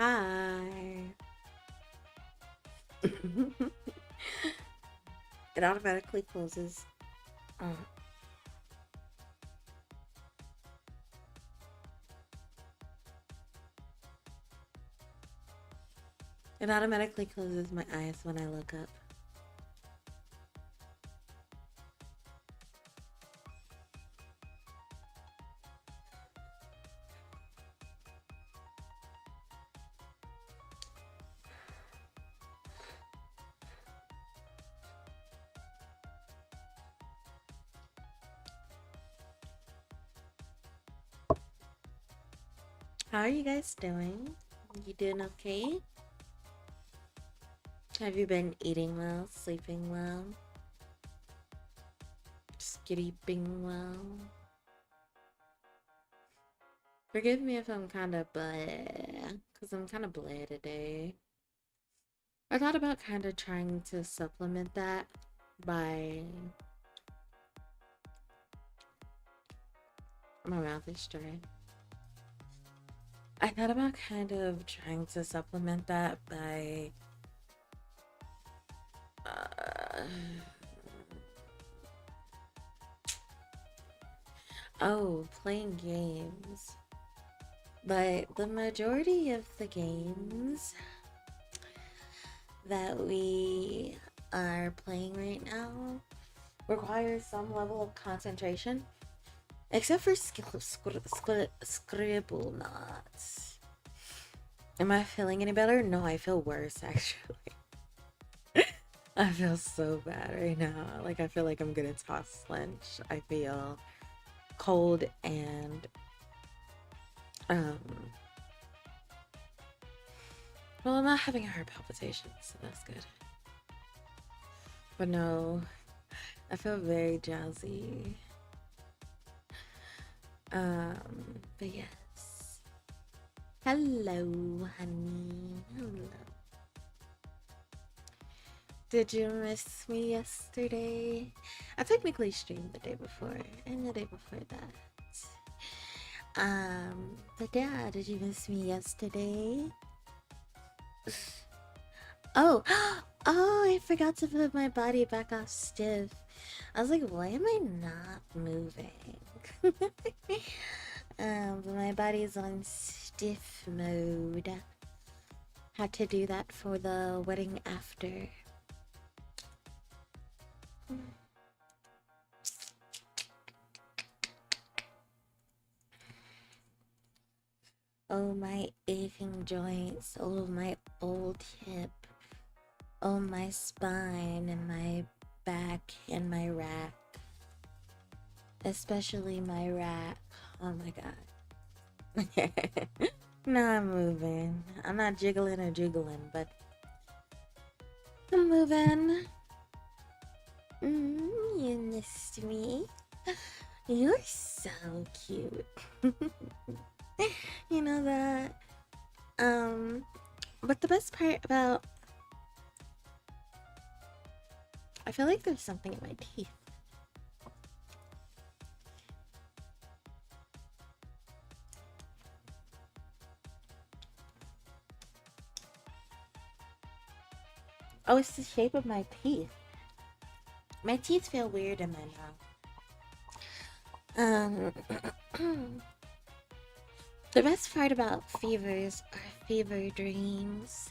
Hi. It automatically closes. Oh, it automatically closes my eyes when I look up. How are you guys doing? You doing okay? Have you been eating well, sleeping well, sleeping well? Forgive me if I'm kind of bleh, because I'm kind of bleh today. I thought about kind of trying to supplement that by... My mouth is dry. I thought about kind of trying to supplement that by uh, playing games. But the majority of the games that we are playing right now requires some level of concentration. Except for scribble knots. Am I feeling any better? No, I feel worse actually. I feel so bad right now. Like I feel like I'm gonna toss lunch. I feel cold and um well, I'm not having heart palpitations, so that's good. But no, I feel very drowsy. But yes. Hello, honey. Hello. Did you miss me yesterday? I technically streamed the day before and the day before that. But yeah, did you miss me yesterday? Oh, oh, I forgot to put my body back off stiff. I was like, why am I not moving? But my body's on stiff mode. Had to do that for the wedding after. Oh, my aching joints. Oh, my old hip. Oh, my spine and my back and my rack. Especially my rack. Oh my god. No, I'm moving. I'm not jiggling or jiggling, but I'm moving. You missed me. You're so cute. You know that. But the best part about... I feel like there's something in my teeth. Oh, it's the shape of my teeth. My teeth feel weird in my mouth. The best part about fevers are fever dreams.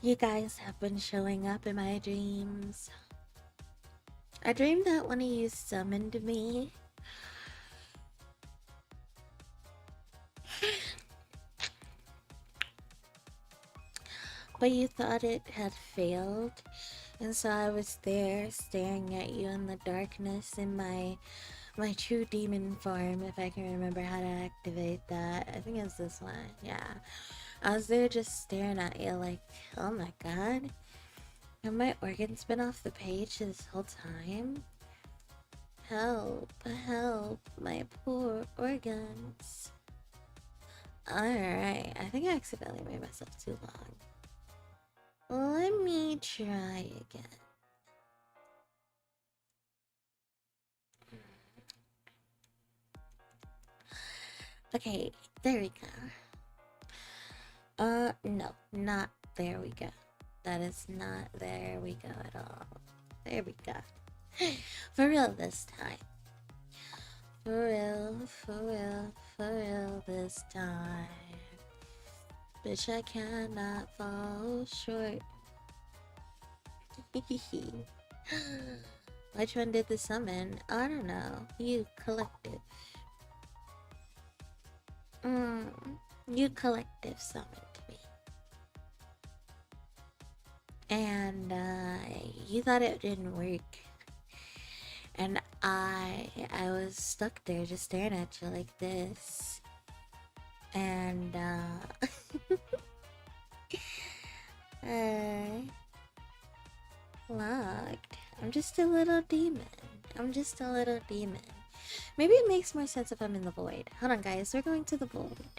You guys have been showing up in my dreams. I dreamed that one of you summoned me. But you thought it had failed. And so I was there staring at you in the darkness in my true demon form, if I can remember how to activate that. I think it's this one, yeah. I was there just staring at you like, oh my god. Have my organs been off the page this whole time? Help, help, my poor organs. Alright, I think I accidentally made myself too long. Let me try again. Okay, there we go. No, not there we go. That is not there we go at all. There we go. For real this time. For real, for real, for real this time. Bitch, I cannot fall short. Which one did the summon? I don't know. You collective. You collective summoned me. And you thought it didn't work. And I was stuck there just staring at you like this. And locked. I'm just a little demon. I'm just a little demon. Maybe it makes more sense if I'm in the void. Hold on, guys. We're going to the void.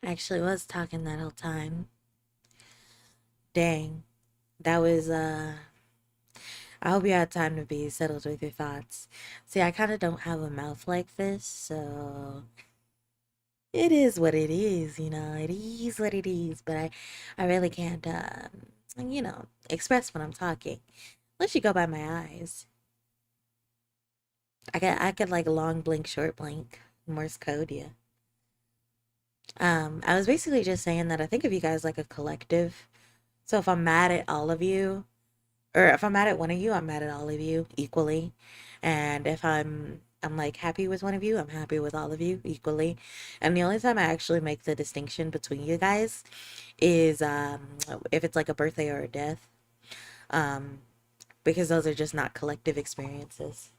I actually was talking that whole time. Dang. That was I hope you had time to be settled with your thoughts. See, I kind of don't have a mouth like this, so it is what it is, you know. It is what it is, but I really can't, express when I'm talking. Unless you go by my eyes. I could like long blink, short blink, Morse code, yeah. I was basically just saying that I think of you guys like a collective. So if I'm mad at all of you, or if I'm mad at one of you, I'm mad at all of you equally. And if I'm like happy with one of you, I'm happy with all of you equally. And the only time I actually make the distinction between you guys is if it's like a birthday or a death. Um, because those are just not collective experiences.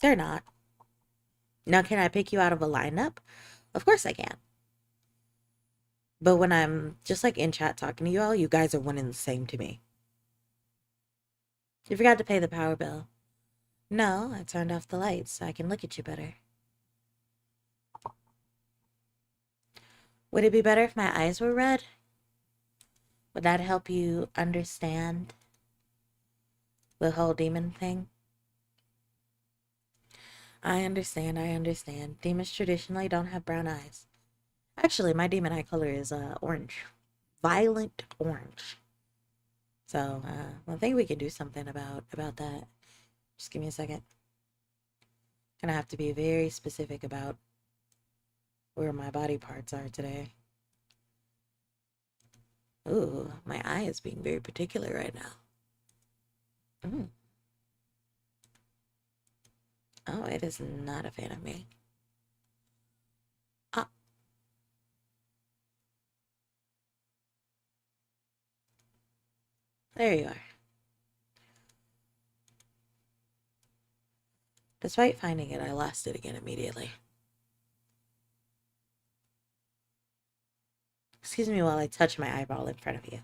They're not. Now, can I pick you out of a lineup? Of course I can. But when I'm just like in chat talking to you all, you guys are one and the same to me. You forgot to pay the power bill. No, I turned off the lights so I can look at you better. Would it be better if my eyes were red? Would that help you understand the whole demon thing? I understand, I understand. Demons traditionally don't have brown eyes. Actually, my demon eye color is orange. Violent orange. So, I think we can do something about that. Just give me a second. Gonna have to be very specific about where my body parts are today. Ooh, my eye is being very particular right now. Mm. Oh, it is not a fan of me. Ah, There you are. Despite finding it, I lost it again immediately. Excuse me while I touch my eyeball in front of you.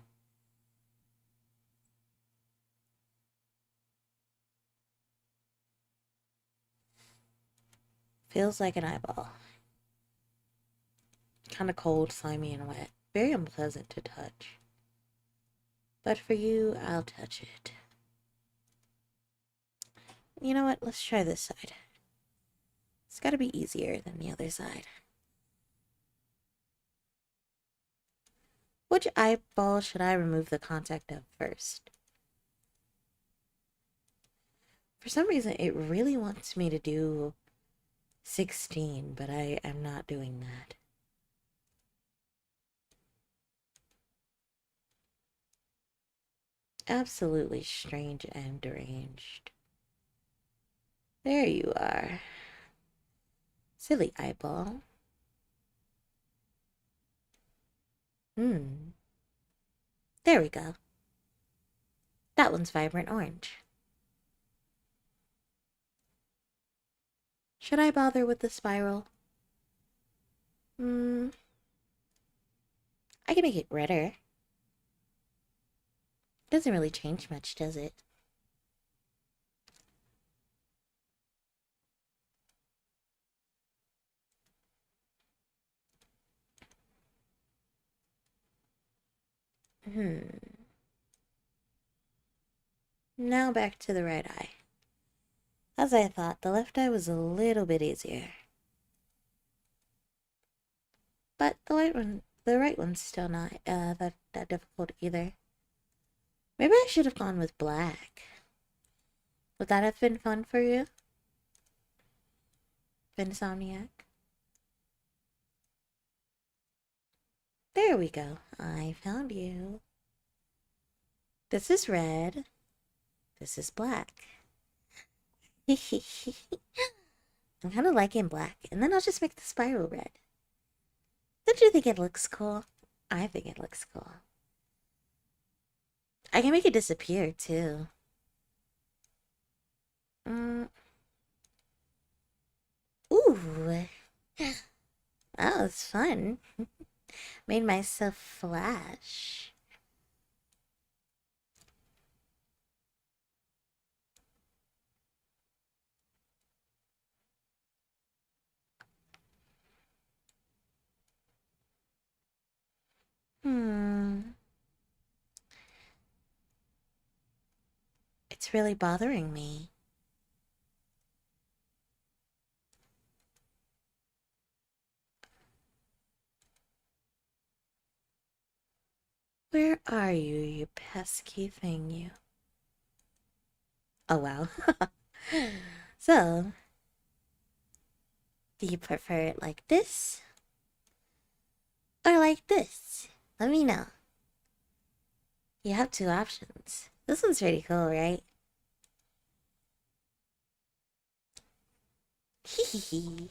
Feels like an eyeball. Kind of cold, slimy, and wet. Very unpleasant to touch. But for you, I'll touch it. You know what? Let's try this side. It's gotta be easier than the other side. Which eyeball should I remove the contact of first? For some reason, it really wants me to do 16, but I am not doing that. Absolutely strange and deranged. There you are. Silly eyeball. There we go. That one's vibrant orange. Should I bother with the spiral? I can make it redder. Doesn't really change much, does it? Now back to the right eye. As I thought, the left eye was a little bit easier. But the right one's still not that difficult either. Maybe I should have gone with black. Would that have been fun for you? Insomniac? There we go. I found you. This is red. This is black. I'm kind of liking black. And then I'll just make the spiral red. Don't you think it looks cool? I think it looks cool. I can make it disappear, too. Ooh. That was fun. Made myself flash. It's really bothering me. Where are you, you pesky thing, you? Oh, wow. So, do you prefer it like this? Or like this? Let me know. You have two options. This one's pretty cool, right? Hee.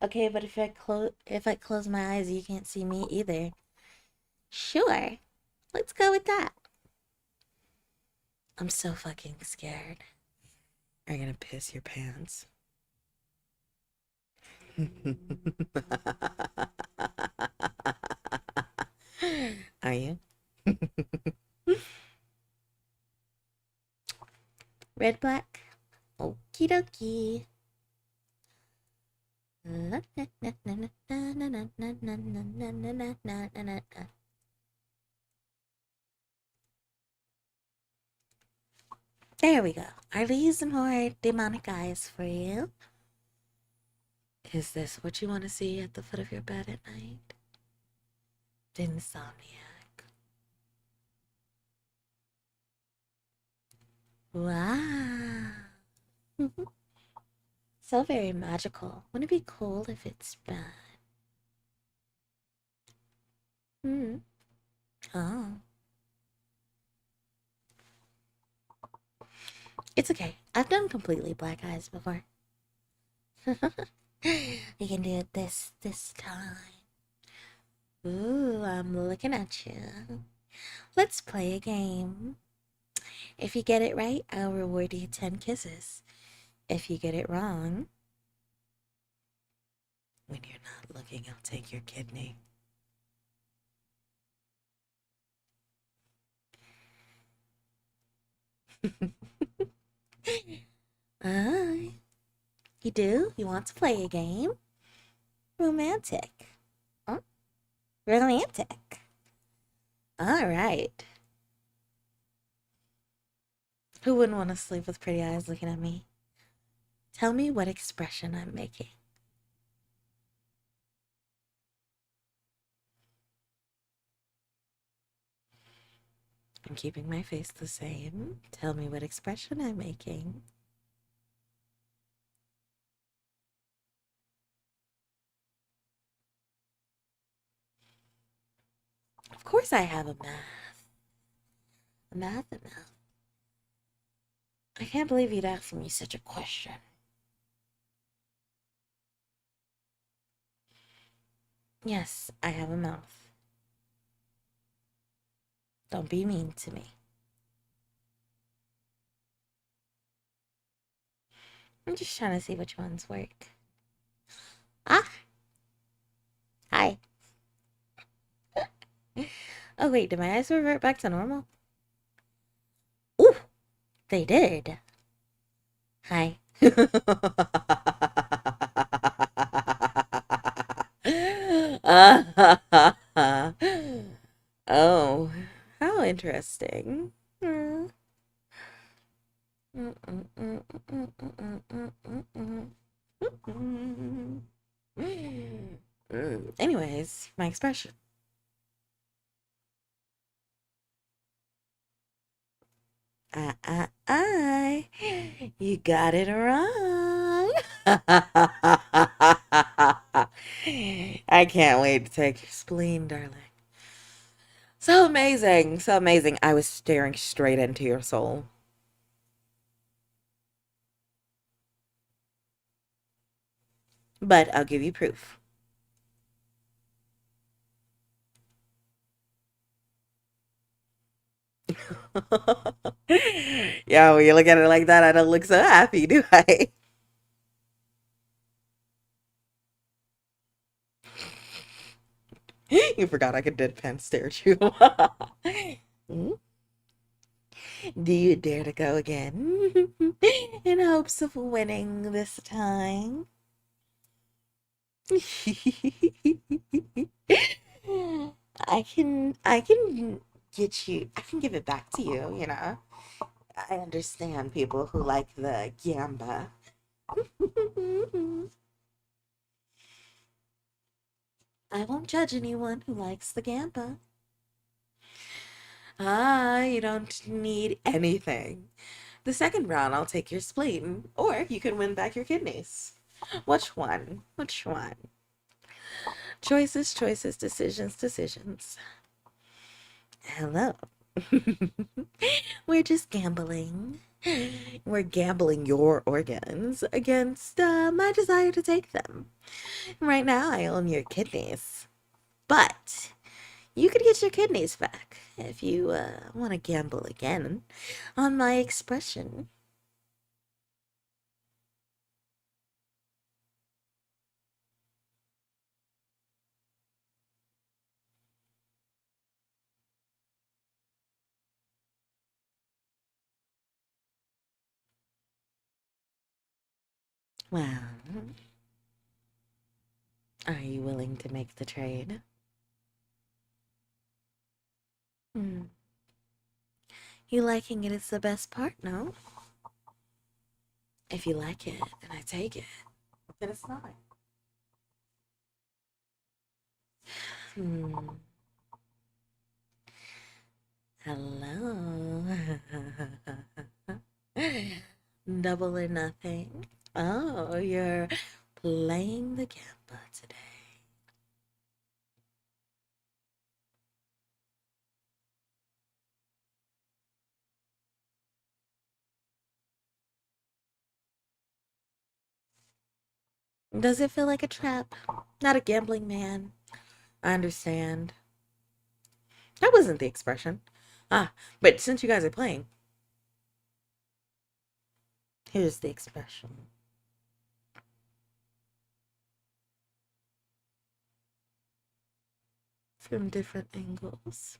Okay, but if I close my eyes, you can't see me either. Sure. Let's go with that. I'm so fucking scared. Are you gonna piss your pants? Are you? Red, black. Okie dokie. There we go. Are these more demonic eyes for you? Is this what you want to see at the foot of your bed at night? Insomniac. Wow. So very magical. Wouldn't it be cool if it's bad? Oh. It's okay. I've done completely black eyes before. We can do it this time. Ooh, I'm looking at you. Let's play a game. If you get it right, I'll reward you 10 kisses. If you get it wrong, when you're not looking, I'll take your kidney. Ah, you do? You want to play a game? Romantic. Huh? Romantic. All right. Who wouldn't want to sleep with pretty eyes looking at me? Tell me what expression I'm making. I'm keeping my face the same. Tell me what expression I'm making. Of course I have a math. A math. I can't believe you'd ask me such a question. Yes, I have a mouth. Don't be mean to me. I'm just trying to see which ones work. Ah, hi. Oh wait, did my eyes revert back to normal? Ooh, they did. Hi. Oh, how interesting. Anyways, my expression. I. You got it wrong. I can't wait to take your spleen, darling. So amazing. So amazing. I was staring straight into your soul. But I'll give you proof. Yeah, when you look at it like that, I don't look so happy, do I? You forgot I could deadpan stare at you. Hmm? Do you dare to go again? In hopes of winning this time? I can get you, I can give it back to you, you know. I understand people who like the gamba. I won't judge anyone who likes the gamba. Ah, you don't need anything. The second round, I'll take your spleen, or you can win back your kidneys. Which one? Which one? Choices, choices, decisions, decisions. Hello. We're just gambling. We're gambling your organs against my desire to take them. Right now, I own your kidneys. But you could get your kidneys back if you want to gamble again on my expression. Well, are you willing to make the trade? Hmm. You liking it is the best part, no? If you like it and I take it, then it's not. Hmm. Hello. Double or nothing. Oh, you're playing the gamba today. Does it feel like a trap? Not a gambling man, I understand. That wasn't the expression. Ah, but since you guys are playing, here's the expression. From different angles.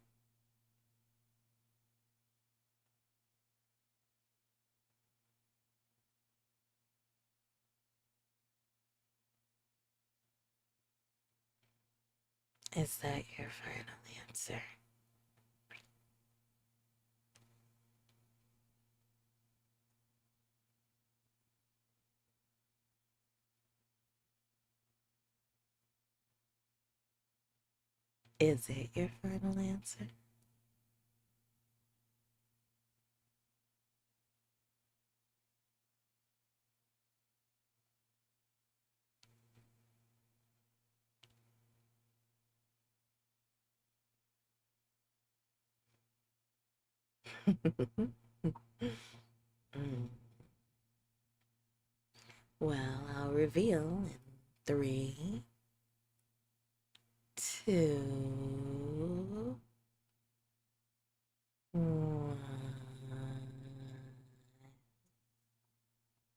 Is that your final answer? Is it your final answer? Mm. Well, I'll reveal in 3, 2, 1.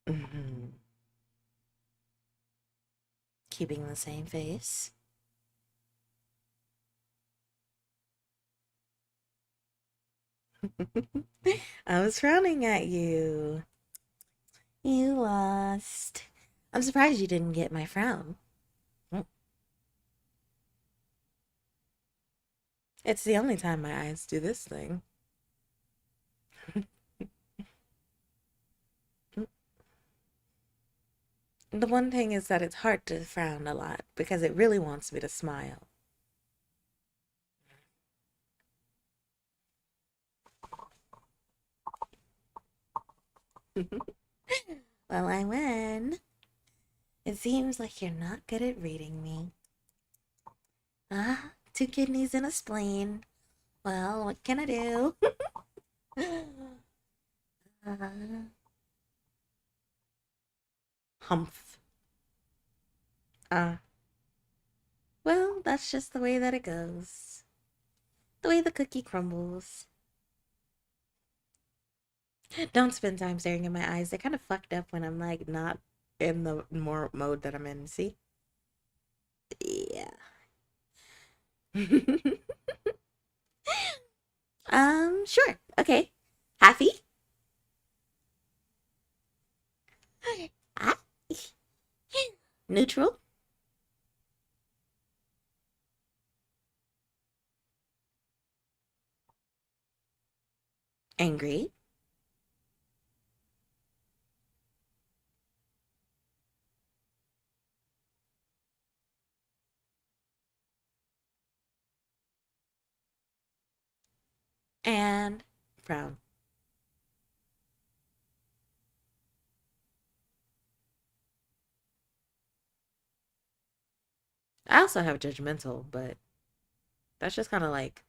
Mhm. Keeping the same face. I was frowning at you. You lost. I'm surprised you didn't get my frown. Mm. It's the only time my eyes do this thing. The one thing is that it's hard to frown a lot because it really wants me to smile. Well, I win. It seems like you're not good at reading me. Ah, 2 kidneys and a spleen. Well, what can I do? Humph. Ah, well, that's just the way that it goes. The way the cookie crumbles. Don't spend time staring in my eyes. They're kind of fucked up when I'm like not in the more mode that I'm in. See? Yeah. Sure. Okay. Happy? Ah. Neutral? Angry? And frown. I also have judgmental, but that's just kind of like,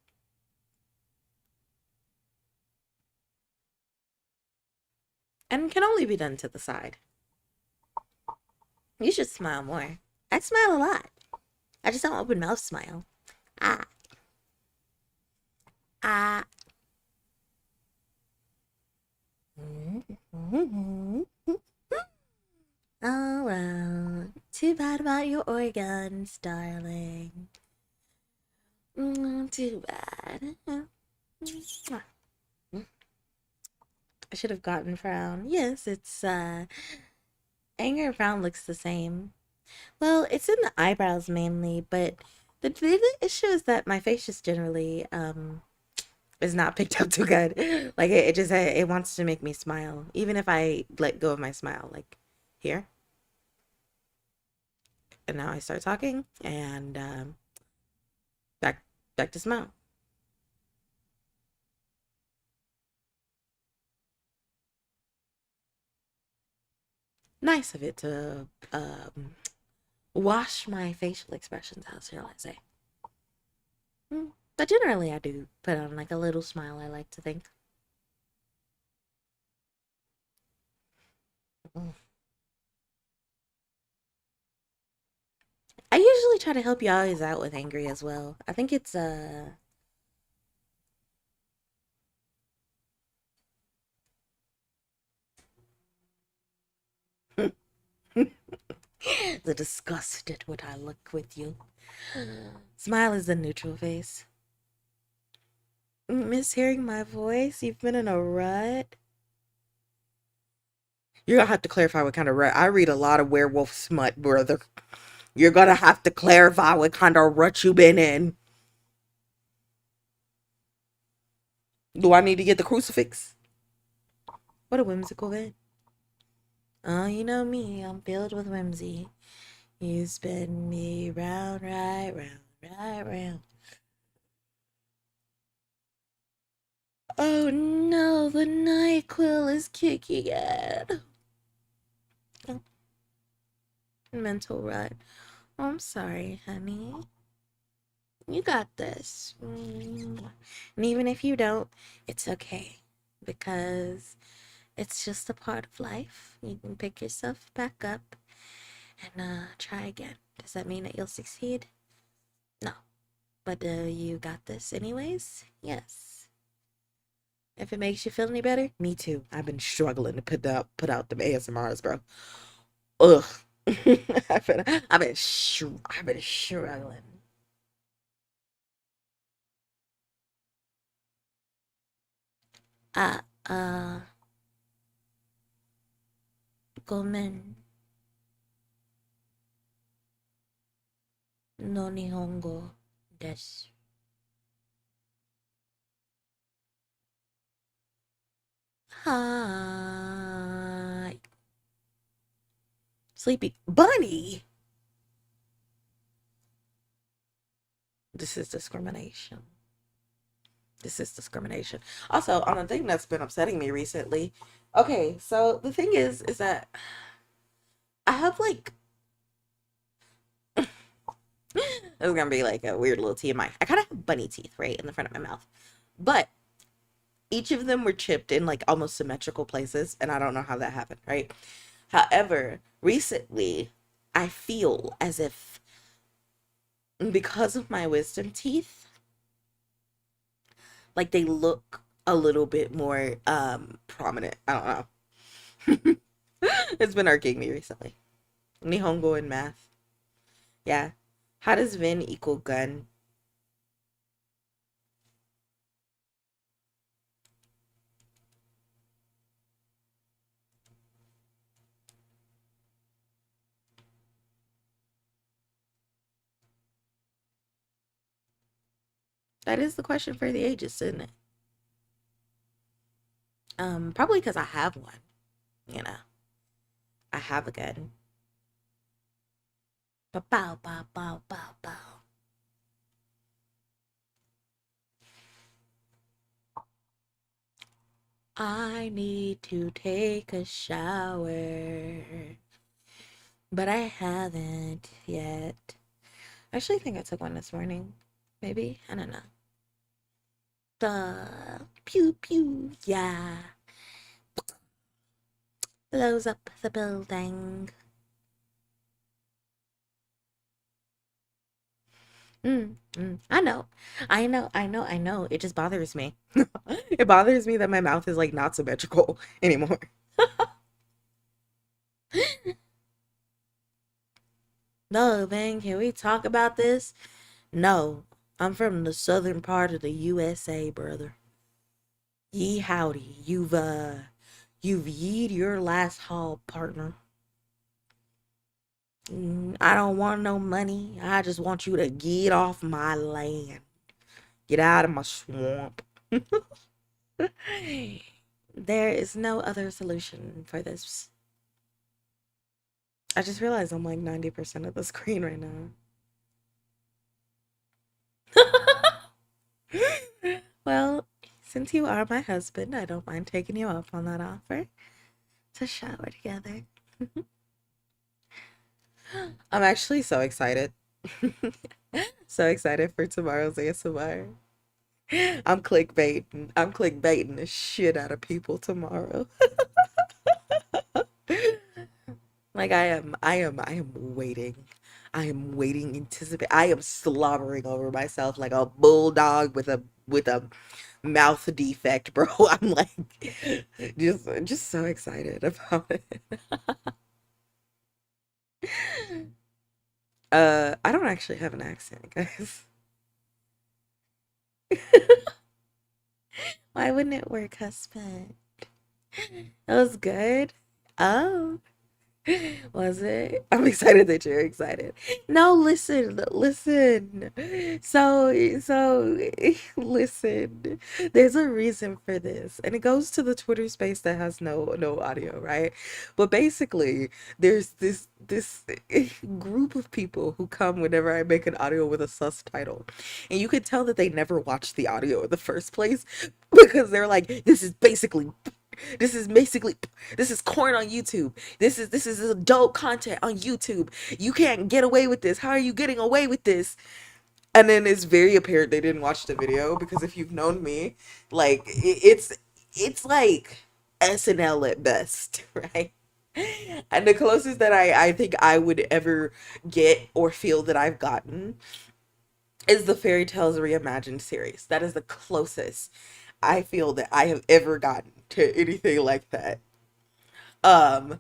and can only be done to the side. You should smile more. I smile a lot. I just don't open mouth smile. Ah, ah. Oh well, too bad about your organs, darling. Too bad. I should have gotten frown. Yes, it's anger and frown looks the same. Well, it's in the eyebrows mainly, but the issue is that my face just generally is not picked up too good. Like it just it wants to make me smile, even if I let go of my smile. Like here, and now I start talking, and back to smile. Nice of it to wash my facial expressions out, shall I say? But generally, I do put on like a little smile. I like to think. I really try to help you always out with angry as well. I think it's the disgusted would I look with you. Smile is the neutral face. Miss hearing my voice? You've been in a rut? You're gonna have to clarify what kind of rut. I read a lot of werewolf smut, brother. You're gonna have to clarify what kind of rut you been in. Do I need to get the crucifix? What a whimsical vid. Oh, you know me. I'm filled with whimsy. You spin me round, right round, right round. Oh no, the NyQuil is kicking in. Oh, mental rut. Oh, I'm sorry, honey. You got this. And even if you don't, it's okay. Because it's just a part of life. You can pick yourself back up and try again. Does that mean that you'll succeed? No. But you got this anyways? Yes. If it makes you feel any better, me too. I've been struggling to put out them ASMRs, bro. Ugh. I've been struggling. Ah, gomen no nihongo desu. Hi. Sleepy bunny. This is discrimination. This is discrimination. Also, on a thing that's been upsetting me recently. Okay, so the thing is that I have like this is gonna be like a weird little TMI. I kind of have bunny teeth right in the front of my mouth, but each of them were chipped in like almost symmetrical places, and I don't know how that happened, right? However, recently I feel as if because of my wisdom teeth, like they look a little bit more prominent. I don't know. It's been irking me recently. Nihongo and math. Yeah. How does Vin equal gun? That is the question for the ages, isn't it? Probably because I have one. You know, I have a gun. Bow, bow, bow, bow, bow, bow. I need to take a shower, but I haven't yet. I actually think I took one this morning. Maybe? I don't know. Pew pew, yeah. Blows up the building. I know. I know. It just bothers me. It bothers me that my mouth is like not symmetrical anymore. No, man, can we talk about this? No. I'm from the southern part of the USA, brother. Yee howdy. You've yeed your last haul, partner. I don't want no money. I just want you to get off my land. Get out of my swamp. There is no other solution for this. I just realized I'm like 90% of the screen right now. Well, since you are my husband, I don't mind taking you up on that offer to shower together. I'm actually so excited. So excited for tomorrow's ASMR. I'm clickbaiting the shit out of people tomorrow. Like I am waiting. I am waiting, anticipate. I am slobbering over myself like a bulldog with a mouth defect, bro. I'm like just so excited about it. I don't actually have an accent, guys. Why wouldn't it work, husband? That was good. Oh. Was it? I'm excited that you're excited. No, listen, listen. So, listen. There's a reason for this, and it goes to the Twitter space that has no audio, right? But basically, there's this group of people who come whenever I make an audio with a sus title, and you can tell that they never watched the audio in the first place because they're like, this is basically this is corn on YouTube. This is adult content on YouTube. You can't get away with this. How are you getting away with this? And then it's very apparent they didn't watch the video because if you've known me, like it's like SNL at best, right? And the closest that I think I would ever get or feel that I've gotten is the Fairy Tales Reimagined series. That is the closest I feel that I have ever gotten to anything like that. Um,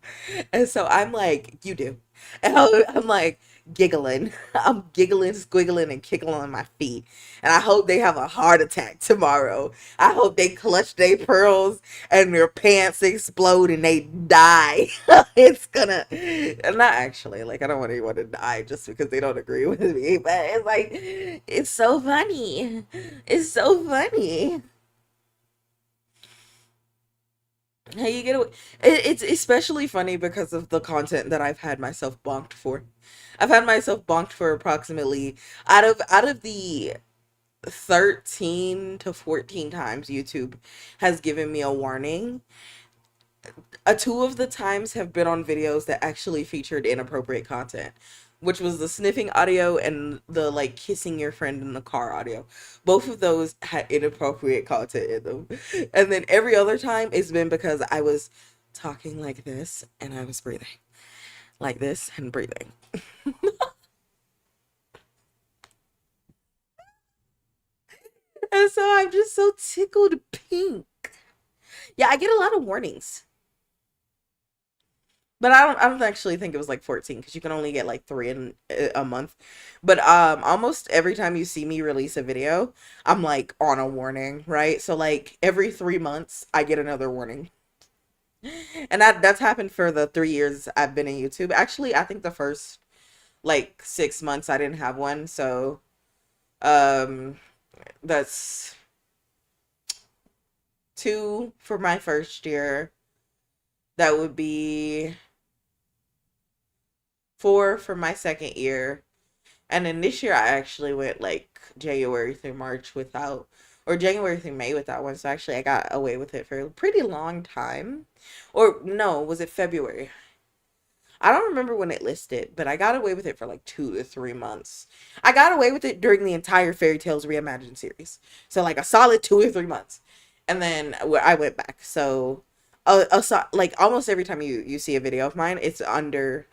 and so I'm like, you do. And I'm like giggling. I'm giggling, squiggling, and kicking on my feet. And I hope they have a heart attack tomorrow. I hope they clutch their pearls and their pants explode and they die. It's gonna, not actually, like, I don't want anyone to die just because they don't agree with me, but it's like, it's so funny. It's so funny. How you get away? It's especially funny because of the content that I've had myself bonked for. I've had myself bonked for approximately out of the 13 to 14 times YouTube has given me a warning. Two of the times have been on videos that actually featured inappropriate content, which was the sniffing audio and the like kissing your friend in the car audio. Both of those had inappropriate content in them. And then every other time it's been because I was talking like this and I was breathing like this and breathing. And so I'm just so tickled pink. Yeah, I get a lot of warnings. But I don't actually think it was like 14 because you can only get like 3 in a month. But almost every time you see me release a video, I'm like on a warning, right? So like every 3 months I get another warning. And that's happened for the 3 years I've been in YouTube. Actually, I think the first like 6 months I didn't have one. So um that's 2 for my first year. That would be 4 for my second year. And then this year I actually went like January through March without, or January through May without one. So actually I got away with it for a pretty long time. Or no, was it February? I don't remember when it listed, but I got away with it for like 2 to 3 months. I got away with it during the entire Fairy Tales Reimagined series. So like a solid 2 or 3 months. And then I went back. So like almost every time you see a video of mine, it's under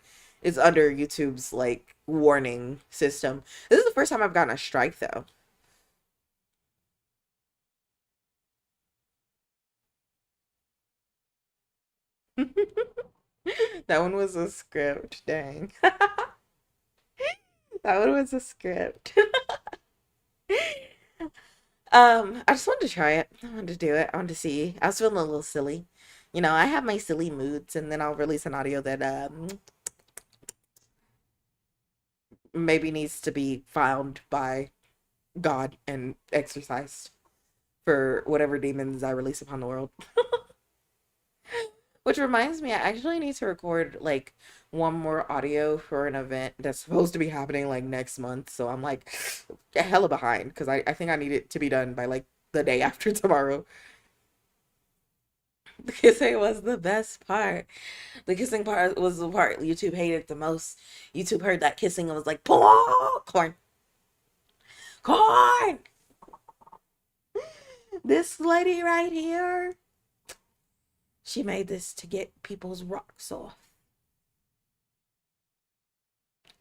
YouTube's like warning system. This is the first time I've gotten a strike though. That one was a script, dang. That one was a script. I just wanted to try it. I wanted to do it. I wanted to see. I was feeling a little silly. I have my silly moods and then I'll release an audio that maybe needs to be found by God and exorcised for whatever demons I release upon the world. Which reminds me, I actually need to record like one more audio for an event that's supposed to be happening like next month. So I'm like hella behind because I think I need it to be done by like the day after tomorrow. The kissing was the best part. The kissing part was the part YouTube hated the most. YouTube heard that kissing and was like, corn, corn. This lady right here, she made this to get people's rocks off.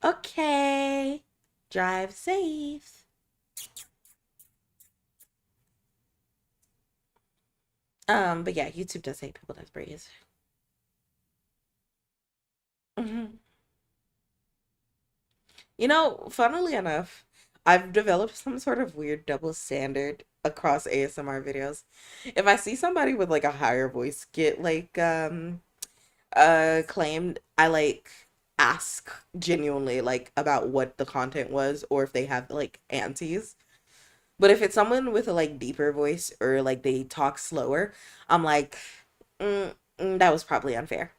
Okay. Drive safe. But yeah, YouTube does hate people that breathe. Hmm. You know, funnily enough, I've developed some sort of weird double standard across ASMR videos. If I see somebody with like a higher voice get like claimed, I like ask genuinely like about what the content was or if they have like aunties. But if it's someone with a like deeper voice or like they talk slower, I'm like, that was probably unfair.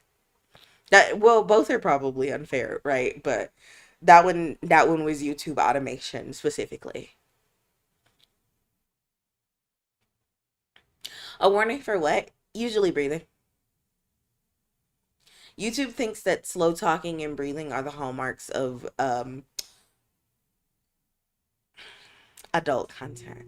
That well, both are probably unfair, right? But that one was YouTube automation specifically. A warning for what? Usually breathing. YouTube thinks that slow talking and breathing are the hallmarks of adult content.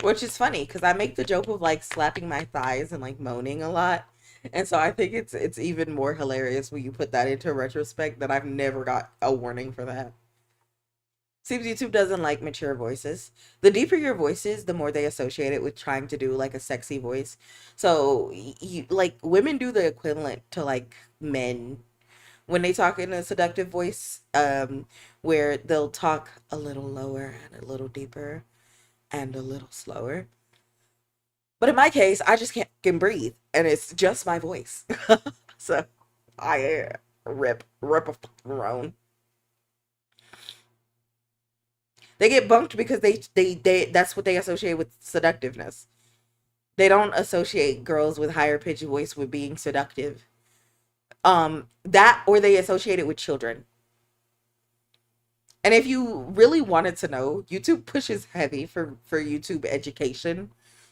Which is funny because I make the joke of like slapping my thighs and like moaning a lot. And so I think it's even more hilarious when you put that into retrospect that I've never got a warning for that. Seems YouTube doesn't like mature voices. The deeper your voice is, the more they associate it with trying to do like a sexy voice. So you like women do the equivalent to like men when they talk in a seductive voice, where they'll talk a little lower and a little deeper and a little slower. But in my case, I just can't can breathe, and it's just my voice. So I rip a fucking roan. They get bunked because they that's what they associate with seductiveness. They don't associate girls with higher pitched voice with being seductive. That or they associate it with children. And if you really wanted to know, YouTube pushes heavy for YouTube education,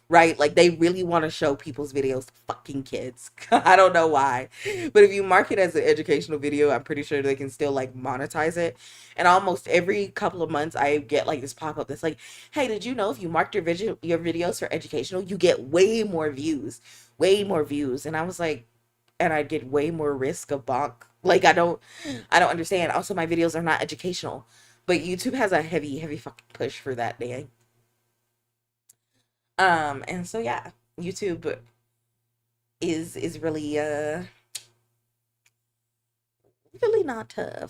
right? Like they really want to show people's videos to fucking kids. I don't know why. But if you mark it as an educational video, I'm pretty sure they can still like monetize it. And almost every couple of months I get like this pop-up that's like, "Hey, did you know if you marked your videos for educational, you get way more views." Way more views. And I was like, and I get way more risk of bonk. Like I don't understand. Also, my videos are not educational, but YouTube has a heavy fucking push for that dang. And so yeah, YouTube is really really not a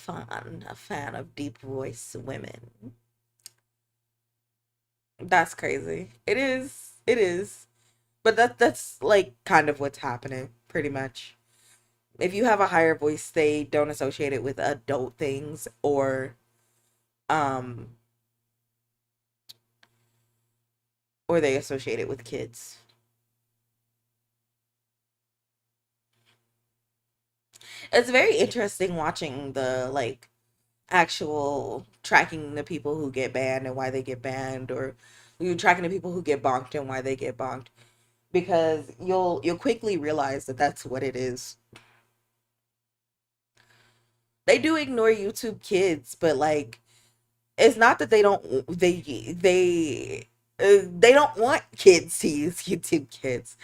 fan of deep voice women. That's crazy. It is. It is. But that's like kind of what's happening, pretty much. If you have a higher voice, they don't associate it with adult things um or they associate it with kids. It's very interesting watching the like actual tracking the people who get banned and why they get banned, or you tracking the people who get bonked and why they get bonked, because you'll quickly realize that that's what it is. They do ignore YouTube kids, but like it's not that they don't want kids to use YouTube kids.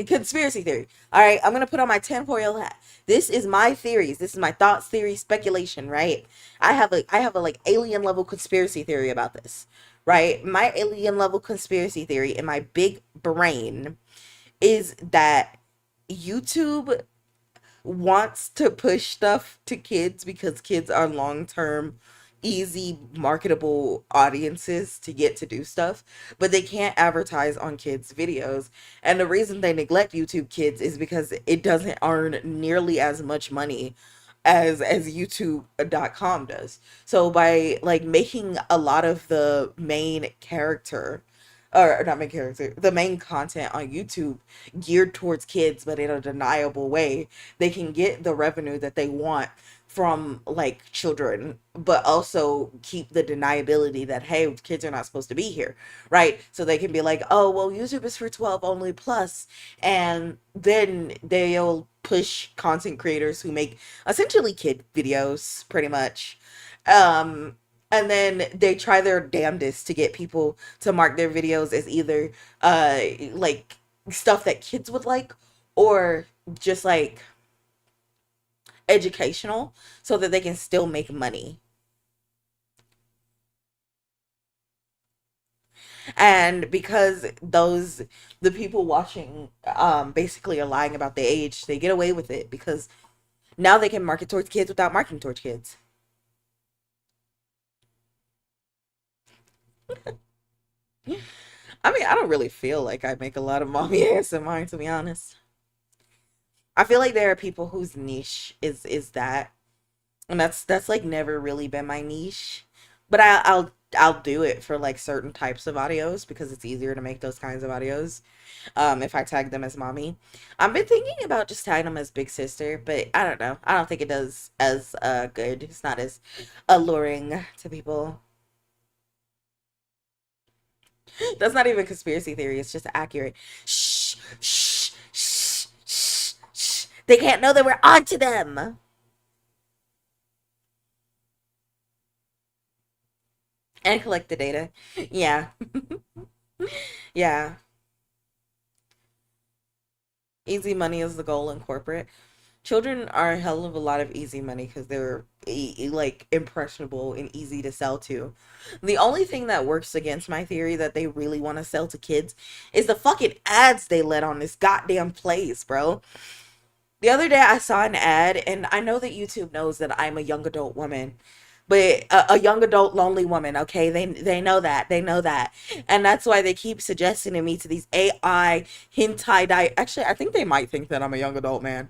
Conspiracy theory. All right, I'm gonna put on my tinfoil hat. This is my theories. This is my thoughts, theory, speculation. Right. I have a like alien level conspiracy theory about this. Right. My alien level conspiracy theory in my big brain is that YouTube wants to push stuff to kids because kids are long term easy marketable audiences to get to do stuff, but they can't advertise on kids videos. And the reason they neglect YouTube kids is because it doesn't earn nearly as much money as youtube.com does. So by like making a lot of the main character, or not main character, the main content on YouTube geared towards kids, but in a deniable way, they can get the revenue that they want from like children, but also keep the deniability that hey, kids are not supposed to be here, right? So they can be like, oh well, YouTube is for 12 only plus, and then they'll push content creators who make essentially kid videos, pretty much. Um, and then they try their damnedest to get people to mark their videos as either like stuff that kids would like, or just like educational so that they can still make money. And because the people watching basically are lying about the age, they get away with it because now they can market towards kids without marketing towards kids. I mean, I don't really feel like I make a lot of mommy ASMR, to be honest. I feel like there are people whose niche is that, and that's like never really been my niche. But I'll do it for like certain types of audios because it's easier to make those kinds of audios. If I tag them as mommy, I've been thinking about just tagging them as big sister, but I don't know. I don't think it does as good. It's not as alluring to people. That's not even conspiracy theory. It's just accurate. Shh, shh, shh, shh, shh. They can't know that we're onto them. And collect the data. Yeah. Yeah. Easy money is the goal in corporate. Children are a hell of a lot of easy money because they're like impressionable and easy to sell to. The only thing that works against my theory that they really want to sell to kids is the fucking ads they let on this goddamn place, bro. The other day I saw an ad, and I know that YouTube knows that I'm a young adult woman, but a young adult lonely woman. Okay, they know that, they know that, and that's why they keep suggesting to me to these AI hentai. Actually, I think they might think that I'm a young adult man.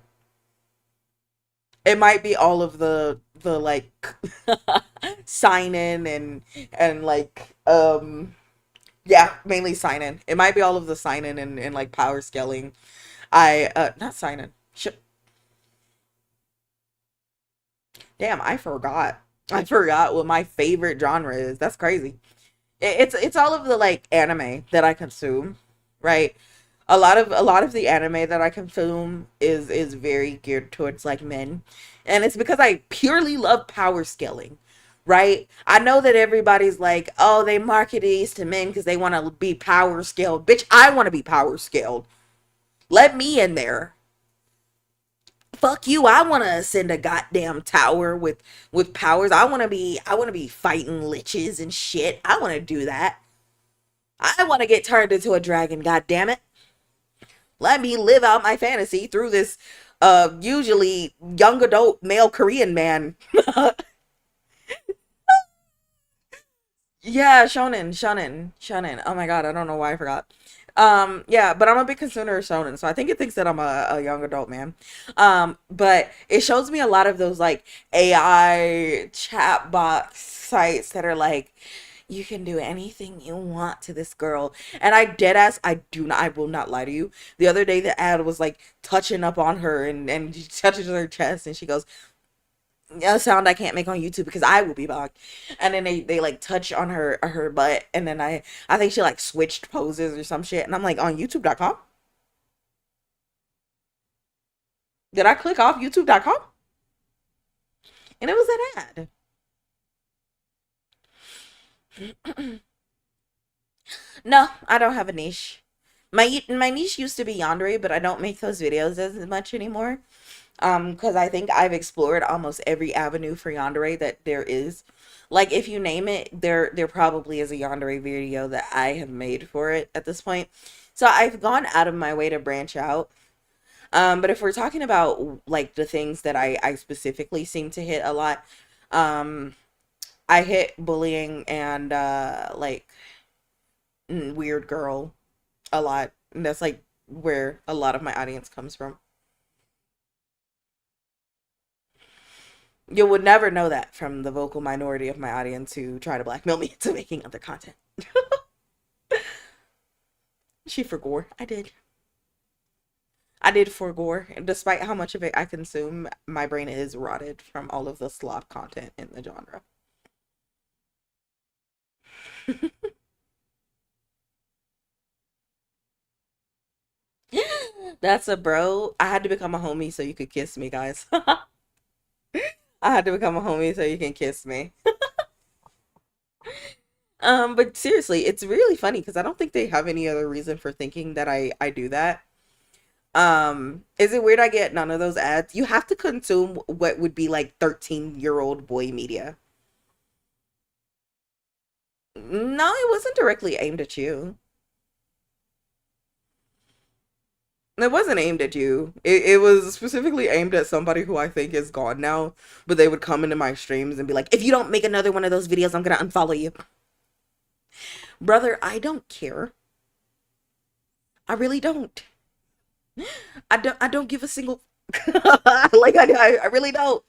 It might be all of the like sign in and like yeah, mainly sign in. It might be all of the sign in and like power scaling. I not sign in. Damn, I forgot. I forgot what my favorite genre is. That's crazy. It's all of the like anime that I consume, right? A lot of the anime that I consume is very geared towards like men, and it's because I purely love power scaling, right? I know that everybody's like, oh, they market these to men because they want to be power scaled. Bitch, I want to be power scaled. Let me in there. Fuck you. I want to ascend a goddamn tower with powers. I want to be fighting liches and shit. I want to do that. I want to get turned into a dragon, god damn it. Let me live out my fantasy through this usually young adult male Korean man. Yeah, shonen. Oh my god, I don't know why I forgot. Yeah, but I'm a big consumer of shonen, so I think it thinks that I'm a young adult man. But it shows me a lot of those like AI chat box sites that are like, you can do anything you want to this girl. And I dead ass, I will not lie to you. The other day the ad was like touching up on her and she touches her chest and she goes, a sound I can't make on YouTube because I will be blocked. And then they like touch on her butt, and then I think she like switched poses or some shit, and I'm like, on YouTube.com? Did I click off YouTube.com? And it was an ad. No, I don't have a niche. My niche used to be yandere, but I don't make those videos as much anymore. Because I think I've explored almost every avenue for yandere that there is. Like if you name it, there probably is a yandere video that I have made for it at this point. So I've gone out of my way to branch out. But if we're talking about like the things that I specifically seem to hit a lot, um, I hit bullying and like weird girl a lot. And that's like where a lot of my audience comes from. You would never know that from the vocal minority of my audience who try to blackmail me into making other content. She forgore. I did. I did forgore. And despite how much of it I consume, my brain is rotted from all of the slop content in the genre. That's a bro. I had to become a homie so you could kiss me, guys. I had to become a homie so you can kiss me. But seriously, it's really funny because I don't think they have any other reason for thinking that I do that. Is it weird I get none of those ads? You have to consume what would be like 13-year-old boy media. No, it wasn't directly aimed at you. It wasn't aimed at you. It was specifically aimed at somebody who I think is gone now. But they would come into my streams and be like, if you don't make another one of those videos, I'm gonna unfollow you. Brother, I don't care. I really don't. I don't give a single like I really don't.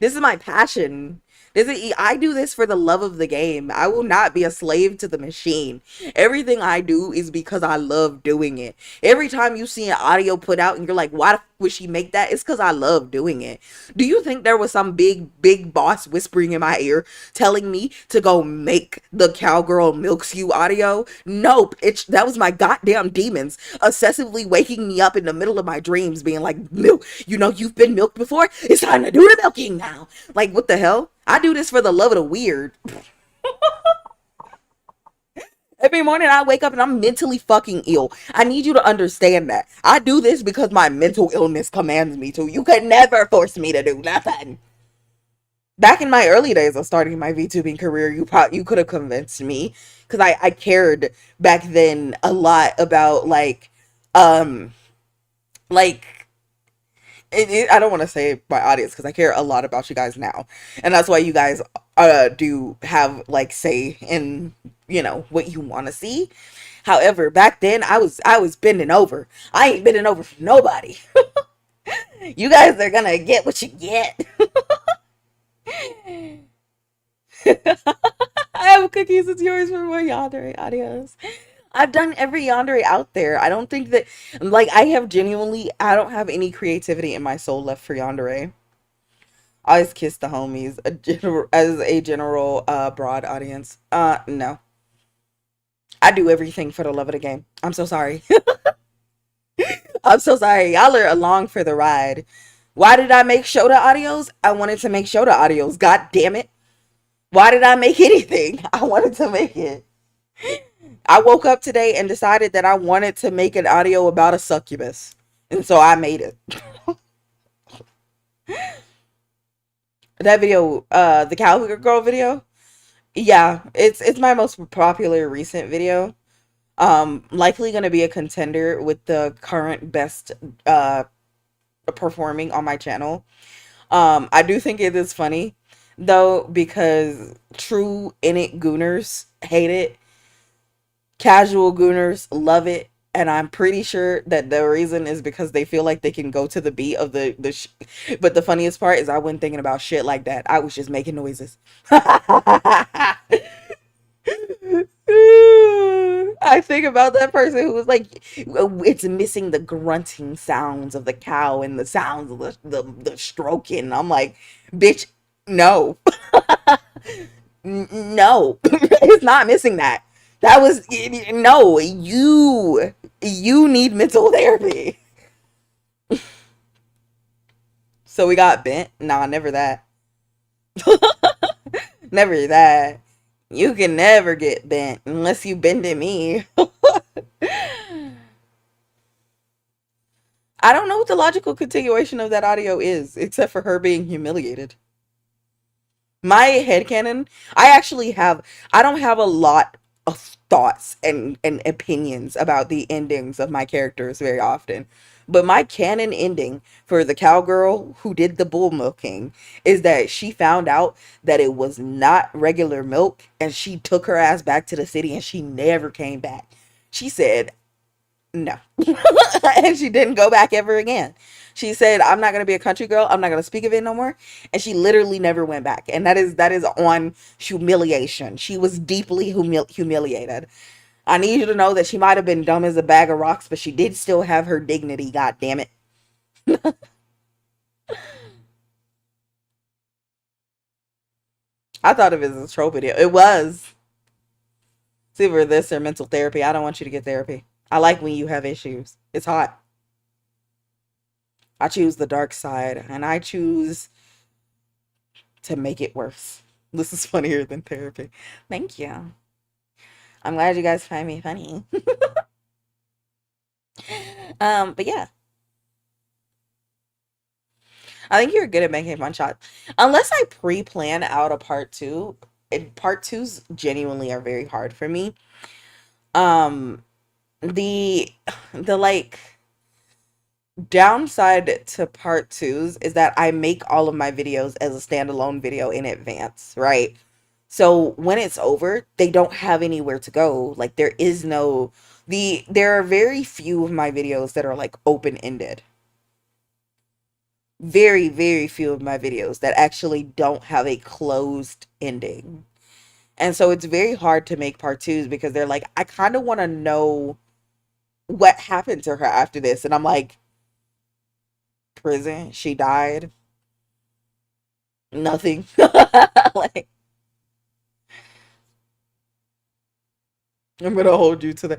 This is my passion. I do this for the love of the game. I will not be a slave to the machine. Everything I do is because I love doing it. Every time you see an audio put out and you're like, why the f would she make that? It's because I love doing it. Do you think there was some big boss whispering in my ear telling me to go make the cowgirl milks you audio? Nope. That was my goddamn demons obsessively waking me up in the middle of my dreams being like, milk, you've been milked before. It's time to do the milking now. Like, what the hell? I do this for the love of the weird. Every morning I wake up and I'm mentally fucking ill. I need you to understand that. I do this because my mental illness commands me to. You could never force me to do nothing. Back in my early days of starting my VTubing career, you could have convinced me because I cared back then a lot about um like I don't want to say my audience because I care a lot about you guys now, and that's why you guys do have like say in what you want to see. However, back then I was bending over. I ain't bending over for nobody. You guys are gonna get what you get. I have cookies. It's yours for my yandere. Adios. I've done every yandere out there. I don't think that I don't have any creativity in my soul left for yandere. I always kiss the homies as a general broad audience. No. I do everything for the love of the game. I'm so sorry. I'm so sorry. Y'all are along for the ride. Why did I make Shota audios? I wanted to make Shota audios. God damn it. Why did I make anything? I wanted to make it. I woke up today and decided that I wanted to make an audio about a succubus. And so I made it. That video, the cowgirl video, yeah, it's my most popular recent video. Likely gonna be a contender with the current best performing on my channel. I do think it is funny though because true init gooners hate it, casual gooners love it, and I'm pretty sure that the reason is because they feel like they can go to the beat of but the funniest part is I wasn't thinking about shit like that. I was just making noises. I think about that person who was like, it's missing the grunting sounds of the cow and the sounds of the stroking. I'm like, bitch, no. No. It's not missing that. That was no, you need mental therapy. So we got bent? Nah, never that. Never that. You can never get bent unless you bend at me. I don't know what the logical continuation of that audio is, except for her being humiliated. My headcanon, I don't have a lot of thoughts and opinions about the endings of my characters very often. But my canon ending for the cowgirl who did the bull milking is that she found out that it was not regular milk and she took her ass back to the city and she never came back. She said, no. And she didn't go back ever again. She said, I'm not going to be a country girl. I'm not going to speak of it no more. And she literally never went back. And that is on humiliation. She was deeply humiliated. I need you to know that she might have been dumb as a bag of rocks, but she did still have her dignity, god damn it. I thought of it as a troll video. It was. It's either this or mental therapy. I don't want you to get therapy. I like when you have issues. It's hot. I choose the dark side, and I choose to make it worse. This is funnier than therapy. Thank you. I'm glad you guys find me funny. But yeah. I think you're good at making fun shots. Unless I pre-plan out a part two, part twos genuinely are very hard for me. Um, the the like downside to part twos is that I make all of my videos as a standalone video in advance, right? So when it's over, they don't have anywhere to go. Like there is no there are very few of my videos that are like open-ended. Very, very few of my videos that actually don't have a closed ending. And so it's very hard to make part twos because they're like, I kind of want to know what happened to her after this. And I'm like, prison, she died, nothing. Like, I'm gonna hold you to the,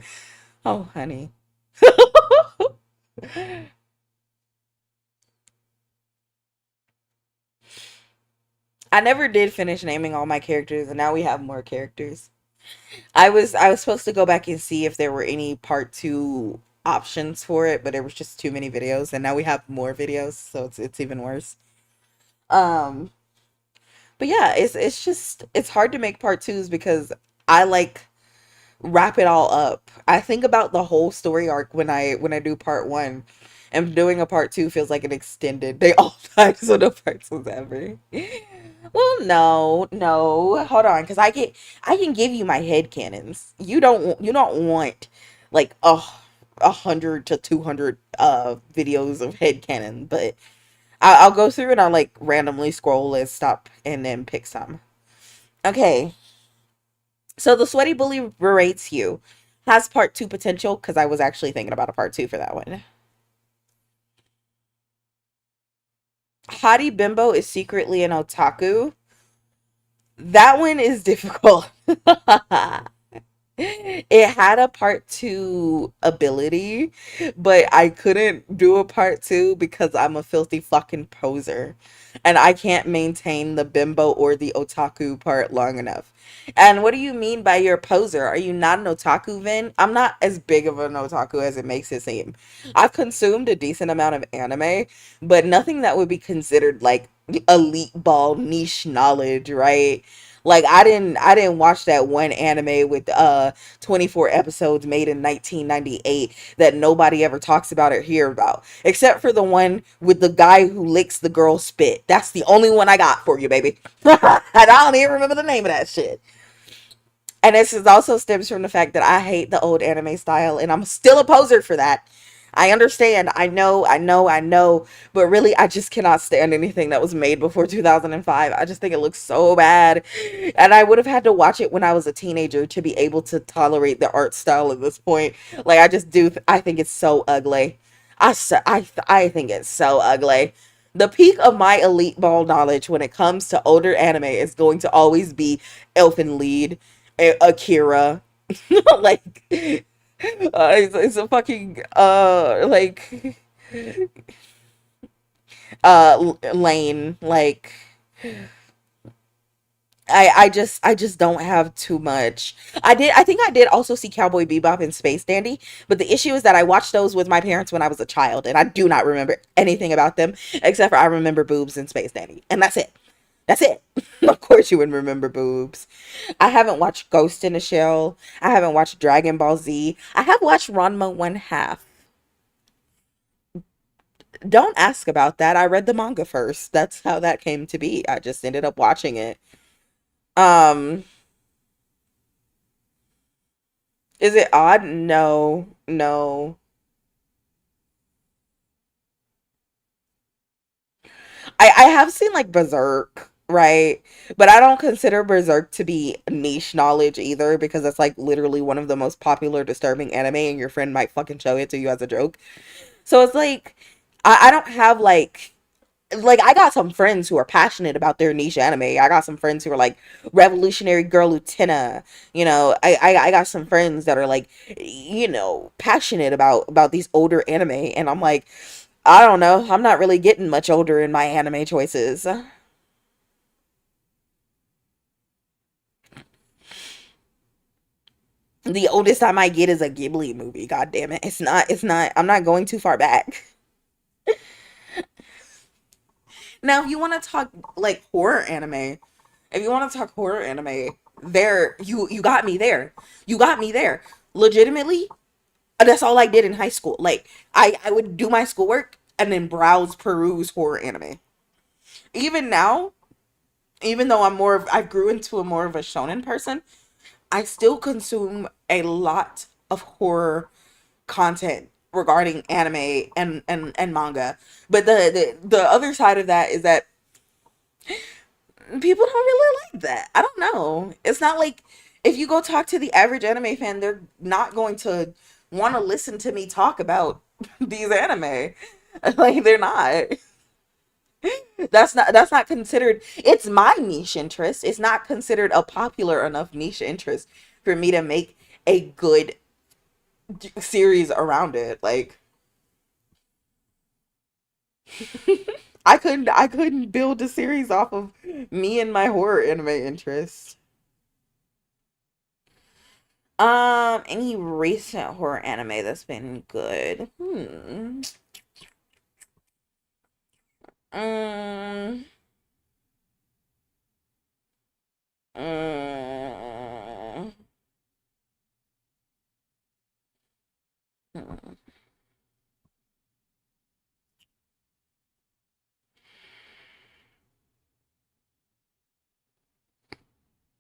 oh, honey. I never did finish naming all my characters, and now we have more characters. I was supposed to go back and see if there were any part two options for it, but there was just too many videos, and now we have more videos, so it's even worse. Um, but yeah, it's just it's hard to make part twos because I like wrap it all up. I think about the whole story arc when I do part one. And doing a part two feels like an extended. They all die, so no parts was ever. Well, no, no. Hold on, because I can give you my head canons. You don't want like 100 to 200 videos of head canon, but I'll go through and I'll like randomly scroll and stop and then pick some. Okay, so the sweaty bully berates you has part two potential because I was actually thinking about a part two for that one. Hottie Bimbo is secretly an otaku. That one is difficult. It had a part two ability, but I couldn't do a part two because I'm a filthy fucking poser. And I can't maintain the bimbo or the otaku part long enough. And what do you mean by you're a poser? Are you not an otaku, Vin? I'm not as big of an otaku as it makes it seem. I've consumed a decent amount of anime, but nothing that would be considered like elite ball niche knowledge, right? Like I didn't watch that one anime with 24 episodes made in 1998 that nobody ever talks about or hear about, except for the one with the guy who licks the girl's spit. That's the only one I got for you, baby. And I don't even remember the name of that shit. And this is also stems from the fact that I hate the old anime style, and I'm still a poser for that. I understand. I know. But really, I just cannot stand anything that was made before 2005. I just think it looks so bad. And I would have had to watch it when I was a teenager to be able to tolerate the art style at this point. Like, I just do. I think it's so ugly. I think it's so ugly. The peak of my elite ball knowledge when it comes to older anime is going to always be Elfen Lied, Akira. Like it's a fucking like lane like I just don't have too much. I think I did also see Cowboy Bebop and Space Dandy, but the issue is that I watched those with my parents when I was a child and I do not remember anything about them except for I remember boobs and Space Dandy and that's it. That's it. Of course you would remember boobs. I haven't watched Ghost in the Shell. I haven't watched Dragon Ball Z. I have watched Ranma one half. Don't ask about that. I read the manga first. That's how that came to be. I just ended up watching it. Um, is it odd? No, no. I have seen like Berserk, right? But I don't consider Berserk to be niche knowledge either because it's like literally one of the most popular disturbing anime and your friend might fucking show it to you as a joke. So it's like I don't have like I got some friends who are passionate about their niche anime. I got some friends who are like Revolutionary Girl Lieutenant. You know, I got some friends that are like, passionate about these older anime, and I'm like, I don't know. I'm not really getting much older in my anime choices. The oldest I might get is a Ghibli movie. God damn it! It's not. I'm not going too far back. Now, if you want to talk like horror anime, if you want to talk horror anime, there you got me there. You got me there. Legitimately, that's all I did in high school. Like I would do my schoolwork and then browse peruse horror anime. Even now, even though I grew into a more of a shonen person, I still consume a lot of horror content regarding anime and manga. But the other side of that is that people don't really like that. I don't know. It's not like if you go talk to the average anime fan, they're not going to want to listen to me talk about these anime. Like they're not. That's not considered, it's my niche interest. It's not considered a popular enough niche interest for me to make a good series around it. Like I couldn't build a series off of me and my horror anime interests. Any recent horror anime that's been good? Um, um, hmm.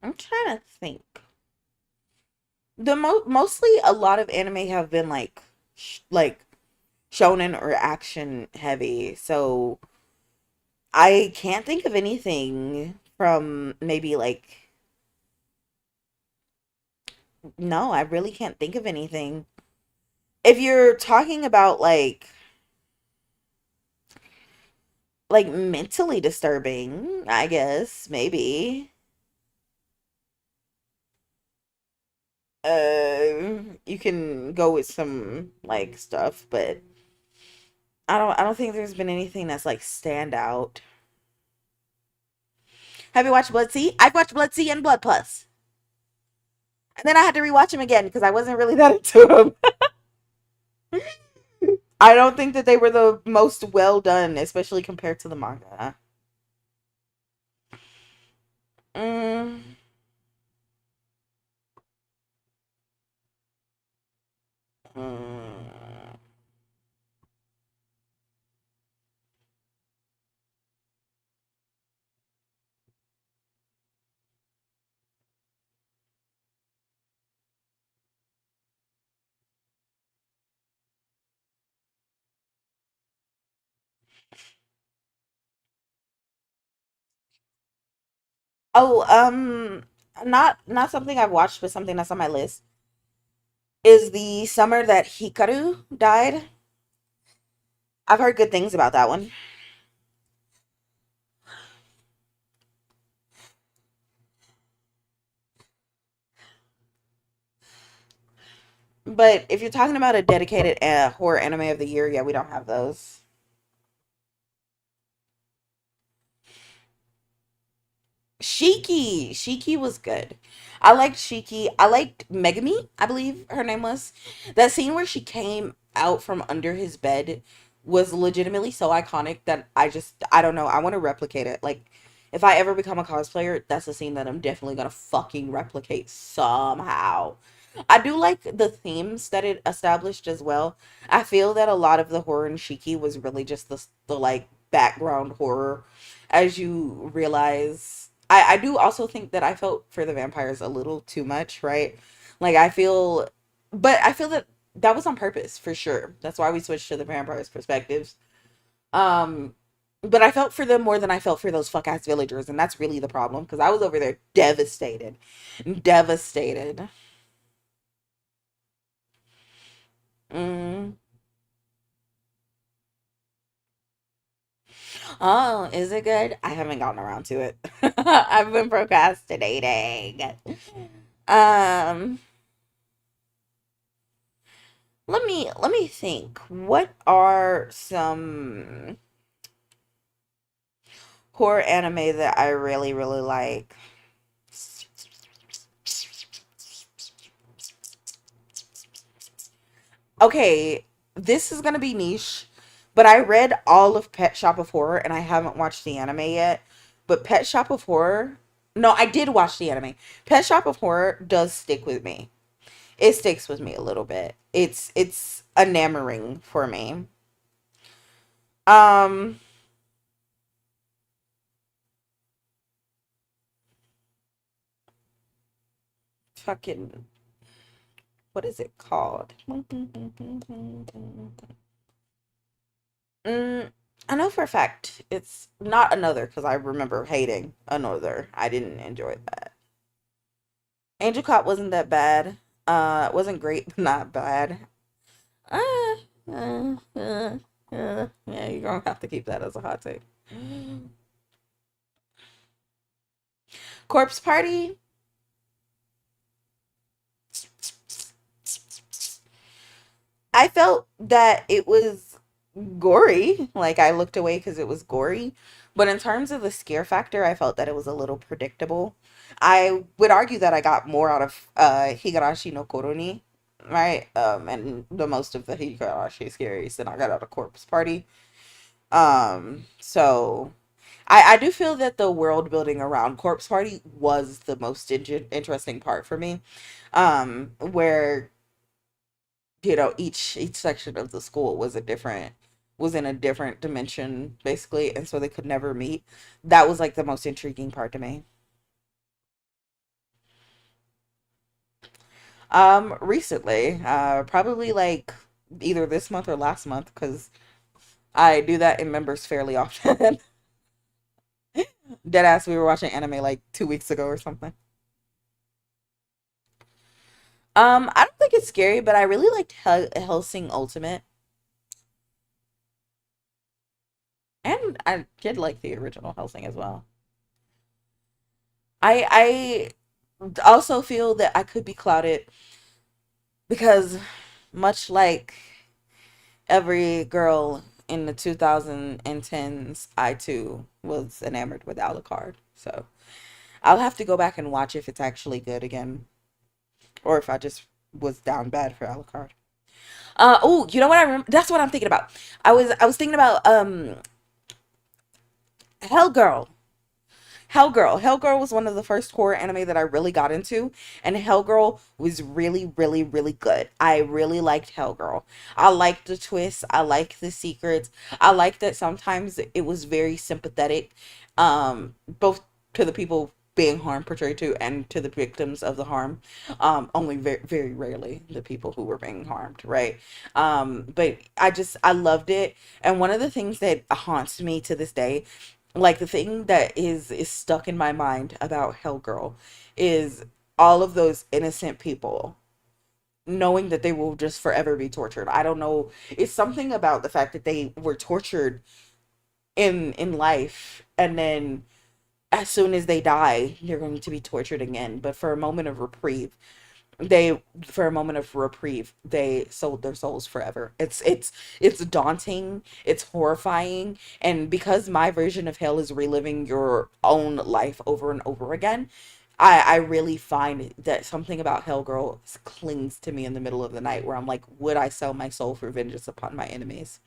I'm trying to think. Mostly a lot of anime have been like shonen or action heavy. So I can't think of anything from maybe like, no, I really can't think of anything. If you're talking about like mentally disturbing, I guess maybe you can go with some like stuff, but I don't think there's been anything that's like stand out. Have you watched Blood Sea? I've watched Blood Sea and Blood Plus. And then I had to rewatch them again because I wasn't really that into them. I don't think that they were the most well done, especially compared to the manga. Mm, mm. Oh, not something I've watched, but something that's on my list is the summer that Hikaru died. I've heard good things about that one. But if you're talking about a dedicated horror anime of the year, yeah, we don't have those. Shiki was good. I liked Shiki. I liked Megami, I believe her name was. That scene where she came out from under his bed was legitimately so iconic that I don't know, I want to replicate it. Like if I ever become a cosplayer, that's a scene that I'm definitely gonna fucking replicate somehow. I do like the themes that it established as well. I feel that a lot of the horror in Shiki was really just the like background horror as you realize. I do also think that I felt for the vampires a little too much, right? Like I feel, but I feel that that was on purpose for sure. That's why we switched to the vampires perspectives. Um, but I felt for them more than I felt for those fuck ass villagers, and that's really the problem because I was over there devastated, devastated. Mm. Oh, is it good? I haven't gotten around to it. I've been procrastinating. Um, let me think. What are some horror anime that I really really like? Okay, this is gonna be niche, But I read all of Pet Shop of Horror and I haven't watched the anime yet. But Pet Shop of Horror, no, I did watch the anime. Pet Shop of Horror does stick with me. It sticks with me a little bit. It's enamoring for me. Um fucking what is it called? Mm, I know for a fact it's not Another because I remember hating Another. I didn't enjoy that. Angel Cop wasn't that bad. It wasn't great, but not bad. Uh, yeah, you're gonna have to keep that as a hot take. Corpse Party. I felt that it was gory. Like I looked away because it was gory. But in terms of the scare factor, I felt that it was a little predictable. I would argue that I got more out of Higurashi no Koroni, right? And the most of the Higurashi scaries than I got out of Corpse Party. So I do feel that the world building around Corpse Party was the most interesting part for me. Where each section of the school was in a different dimension basically, and so they could never meet. That was like the most intriguing part to me. Recently, probably like either this month or last month, because I do that in members fairly often. Deadass, we were watching anime like 2 weeks ago or something. I don't think it's scary, but I really liked Helsing Ultimate, and I did like the original Helsing as well. I also feel that I could be clouded because, much like every girl in the 2010s, I too was enamored with Alucard. So I'll have to go back and watch if it's actually good again, or if I just was down bad for Alucard. Oh, you know what I remember? That's what I'm thinking about. I was thinking about Hellgirl. Hellgirl was one of the first horror anime that I really got into, and Hellgirl was really, really, really good. I really liked Hellgirl. I liked the twists. I liked the secrets. I liked that sometimes it was very sympathetic, both to the people being harmed portrayed to and to the victims of the harm. Only very, very rarely the people who were being harmed, right? But I loved it. And one of the things that haunts me to this day, like the thing that is stuck in my mind about Hellgirl, is all of those innocent people knowing that they will just forever be tortured. I don't know. It's something about the fact that they were tortured in life, and then as soon as they die, they're going to be tortured again. But for a moment of reprieve, they sold their souls forever. It's daunting, it's horrifying, and because my version of hell is reliving your own life over and over again, I really find that something about Hellgirl clings to me in the middle of the night, where I'm like, would I sell my soul for vengeance upon my enemies?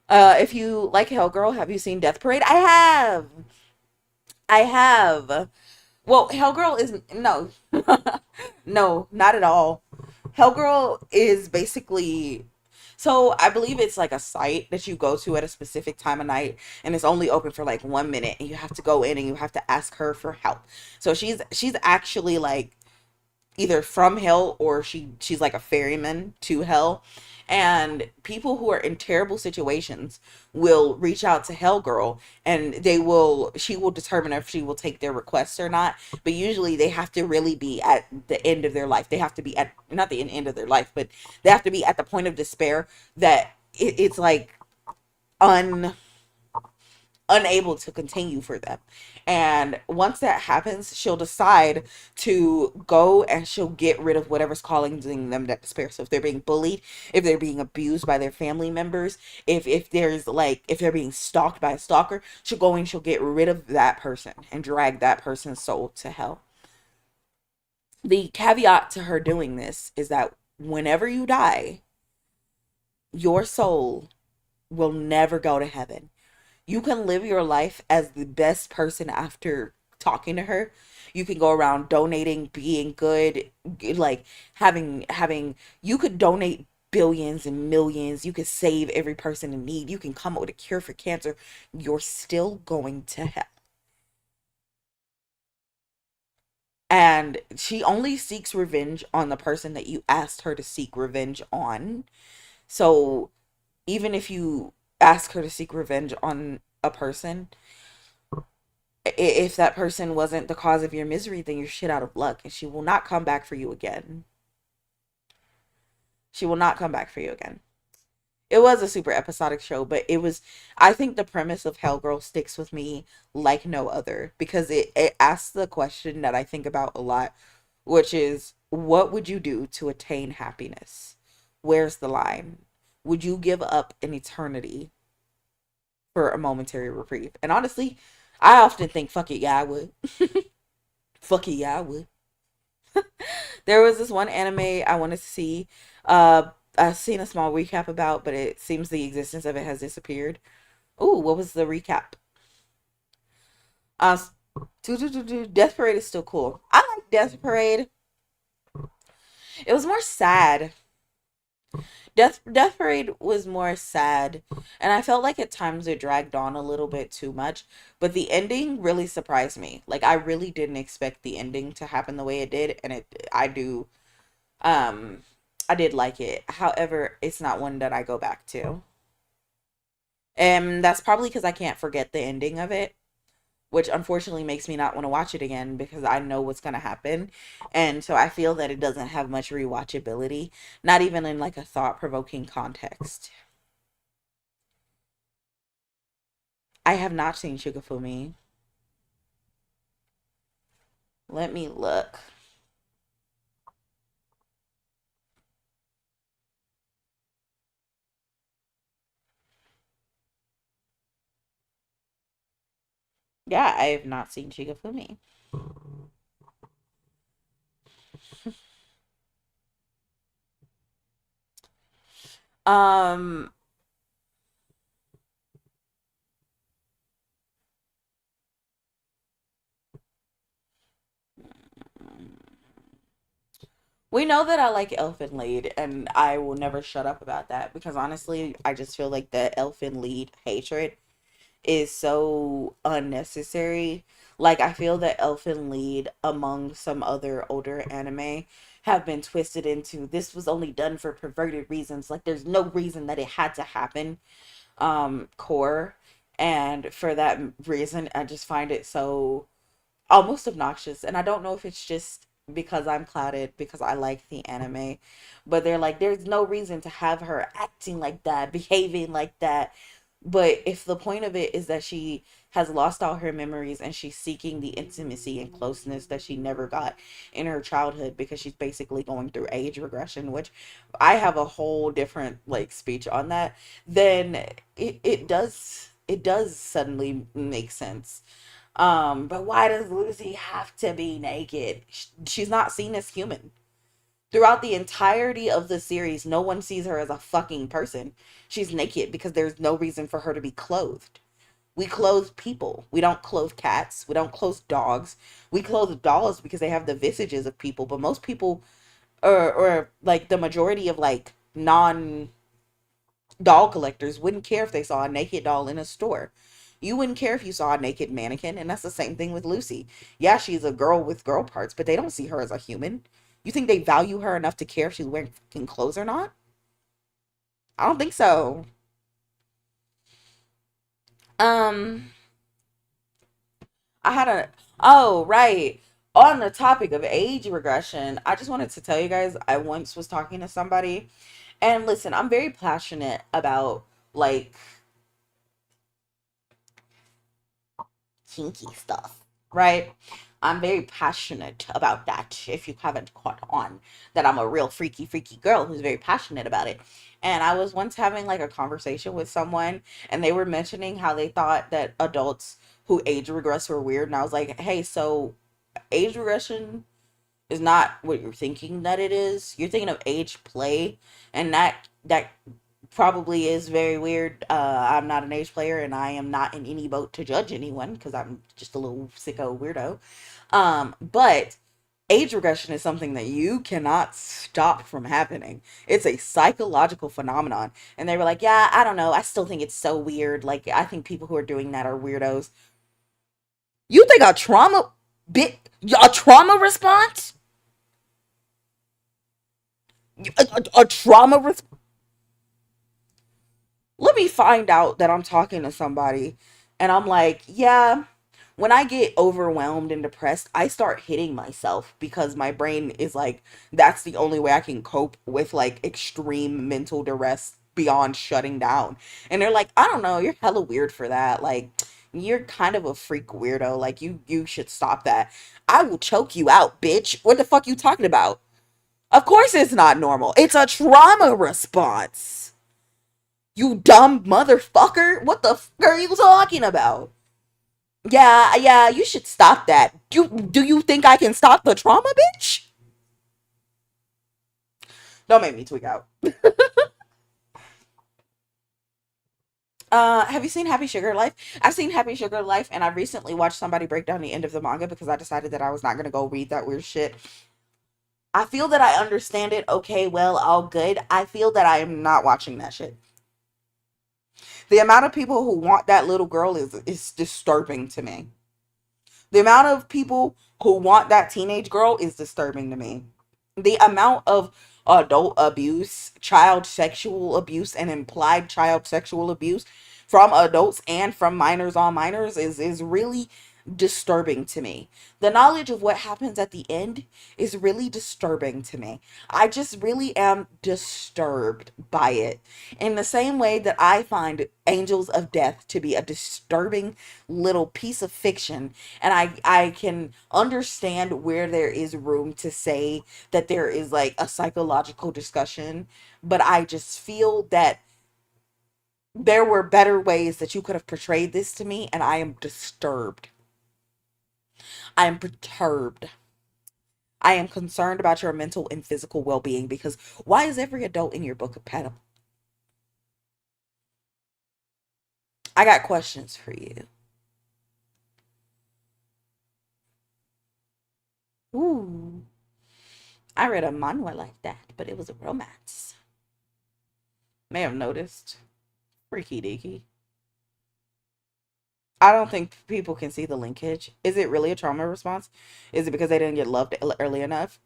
If you like Hellgirl, have you seen Death Parade? I have. Well, Hellgirl is no, no, not at all. Hellgirl is basically, so I believe it's like a site that you go to at a specific time of night, and it's only open for like 1 minute, and you have to go in and you have to ask her for help. So she's actually like either from hell, or she's like a ferryman to hell, and people who are in terrible situations will reach out to Hell Girl, and she will determine if she will take their requests or not. But usually they have to really be at the end of their life. They have to be at, not the end of their life, but they have to be at the point of despair that it's like un unable to continue for them. And once that happens, she'll decide to go and she'll get rid of whatever's causing them that despair. So if they're being bullied, if they're being abused by their family members, if they're being stalked by a stalker, she'll go and she'll get rid of that person and drag that person's soul to hell. The caveat to her doing this is that whenever you die, your soul will never go to heaven. You can live your life as the best person after talking to her. You can go around donating, being good, like having you could donate billions and millions. You could save every person in need. You can come up with a cure for cancer. You're still going to hell. And she only seeks revenge on the person that you asked her to seek revenge on. So even if you ask her to seek revenge on a person, if that person wasn't the cause of your misery, then you're shit out of luck, and she will not come back for you again. She will not come back for you again. It was a super episodic show, but it was, I think the premise of Hellgirl sticks with me like no other, because it asks the question that I think about a lot, which is, what would you do to attain happiness? Where's the line? Would you give up an eternity for a momentary reprieve? And honestly, I often think, fuck it, yeah, I would. Fuck it, yeah, I would. There was this one anime I wanted to see. I've seen a small recap about, but it seems the existence of it has disappeared. Ooh, what was the recap? Uh, Death Parade is still cool. I like Death Parade. It was more sad. Death Parade was more sad, and I felt like at times it dragged on a little bit too much. But the ending really surprised me. Like I really didn't expect the ending to happen the way it did, and I do um I did like it. However, it's not one that I go back to. And that's probably because I can't forget the ending of it, which unfortunately makes me not want to watch it again because I know what's going to happen. And so I feel that it doesn't have much rewatchability, not even in like a thought-provoking context. I have not seen Shugafumi. Let me look. Yeah, I have not seen Shigafumi. Um, we know that I like Elfin Lead, and I will never shut up about that because honestly, I just feel like the Elfin Lead hatred is so unnecessary. Like, I feel that Elfin Lead, among some other older anime, have been twisted into this was only done for perverted reasons. Like, there's no reason that it had to happen. Core. And for that reason, I just find it so almost obnoxious. And I don't know if it's just because I'm clouded because I like the anime, but they're like, there's no reason to have her acting like that, behaving like that. But if the point of it is that she has lost all her memories and she's seeking the intimacy and closeness that she never got in her childhood because she's basically going through age regression, which I have a whole different like speech on that, then it does suddenly make sense. But why does Lucy have to be naked? She's not seen as human. Throughout the entirety of the series, no one sees her as a fucking person. She's naked because there's no reason for her to be clothed. We clothe people. We don't clothe cats. We don't clothe dogs. We clothe dolls because they have the visages of people. But most people, or like the majority of like non doll collectors, wouldn't care if they saw a naked doll in a store. You wouldn't care if you saw a naked mannequin, and that's the same thing with Lucy. Yeah, she's a girl with girl parts, but they don't see her as a human. You think they value her enough to care if she's wearing fucking clothes or not? I don't think so. Um, I had a oh right. On the topic of age regression, I just wanted to tell you guys I once was talking to somebody, and listen, I'm very passionate about like kinky stuff, right? I'm very passionate about that. If you haven't caught on, that I'm a real freaky, freaky girl who's very passionate about it. And I was once having like a conversation with someone, and they were mentioning how they thought that adults who age regress were weird. And I was like, hey, so age regression is not what you're thinking that it is. You're thinking of age play, and that probably is very weird. I'm not an age player, and I am not in any boat to judge anyone because I'm just a little sicko weirdo. But age regression is something that you cannot stop from happening. It's a psychological phenomenon. And they were like, yeah, I don't know. I still think it's so weird. Like, I think people who are doing that are weirdos. You think bit a trauma response? A trauma response? Let me find out that I'm talking to somebody and I'm like, yeah, when I get overwhelmed and depressed, I start hitting myself because my brain is like, that's the only way I can cope with like extreme mental duress beyond shutting down. And they're like, I don't know, you're hella weird for that. Like, you're kind of a freak weirdo. Like, you should stop that. I will choke you out, bitch. What the fuck you talking about? Of course it's not normal. It's a trauma response. You dumb motherfucker. What the fuck are you talking about? Yeah, yeah, you should stop that. Do you think I can stop the trauma, bitch? Don't make me tweak out. Have you seen Happy Sugar Life? I've seen Happy Sugar Life, and I recently watched somebody break down the end of the manga because I decided that I was not gonna go read that weird shit. I feel that I understand it. Okay, well, all good. I feel that I am not watching that shit. The amount of people who want that little girl is disturbing to me. The amount of people who want that teenage girl is disturbing to me. The amount of adult abuse, child sexual abuse, and implied child sexual abuse from adults and from minors on minors is really disturbing to me. The knowledge of what happens at the end is really disturbing to me. I just really am disturbed by it. In the same way that I find Angels of Death to be a disturbing little piece of fiction, and I can understand where there is room to say that there is like a psychological discussion, but I just feel that there were better ways that you could have portrayed this to me, and I am disturbed. I am perturbed. I am concerned about your mental and physical well-being because why is every adult in your book a pedo? I got questions for you. Ooh, I read a manhwa like that, but it was a romance. May have noticed. Freaky deaky. I don't think people can see the linkage. Is it really a trauma response? Is it because they didn't get loved early enough?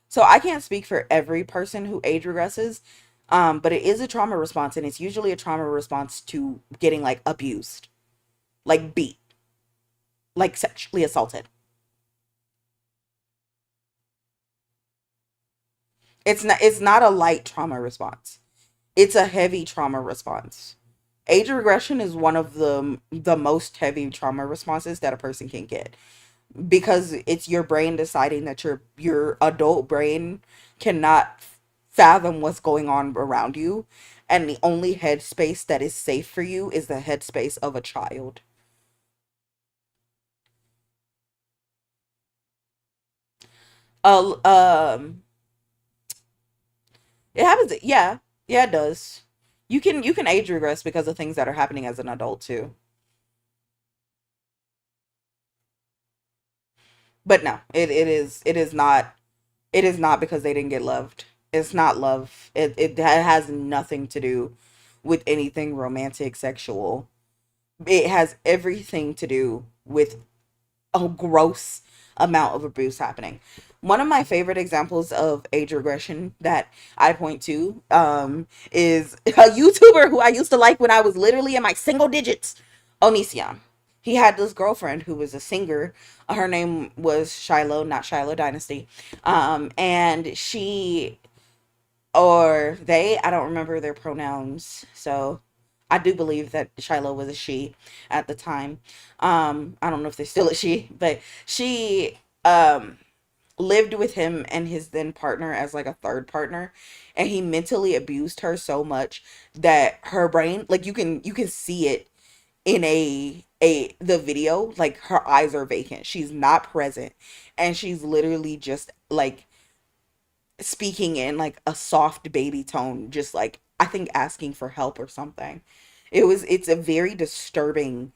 So I can't speak for every person who age regresses, but it is a trauma response, and it's usually a trauma response to getting like abused, like beat, like sexually assaulted. It's not a light trauma response. It's a heavy trauma response. Age regression is one of the most heavy trauma responses that a person can get because it's your brain deciding that your adult brain cannot fathom what's going on around you, and the only headspace that is safe for you is the headspace of a child. uh it happens, yeah. Yeah, it does. You can age regress because of things that are happening as an adult too. But no, it is not because they didn't get loved. It's not love. It has nothing to do with anything romantic, sexual. It has everything to do with a gross amount of abuse happening. One of my favorite examples of age regression that I point to is a YouTuber who I used to like when I was literally in my single digits, Onision. He had this girlfriend who was a singer. Her name was Shiloh, not Shiloh Dynasty. And she or they, I don't remember their pronouns. So I do believe that Shiloh was a she at the time. I don't know if they're still a she, but she lived with him and his then partner as like a third partner, and he mentally abused her so much that her brain, like you can see it in a the video, like her eyes are vacant. She's not present, and she's literally just like speaking in like a soft baby tone, just like I think asking for help or something. It's a very disturbing,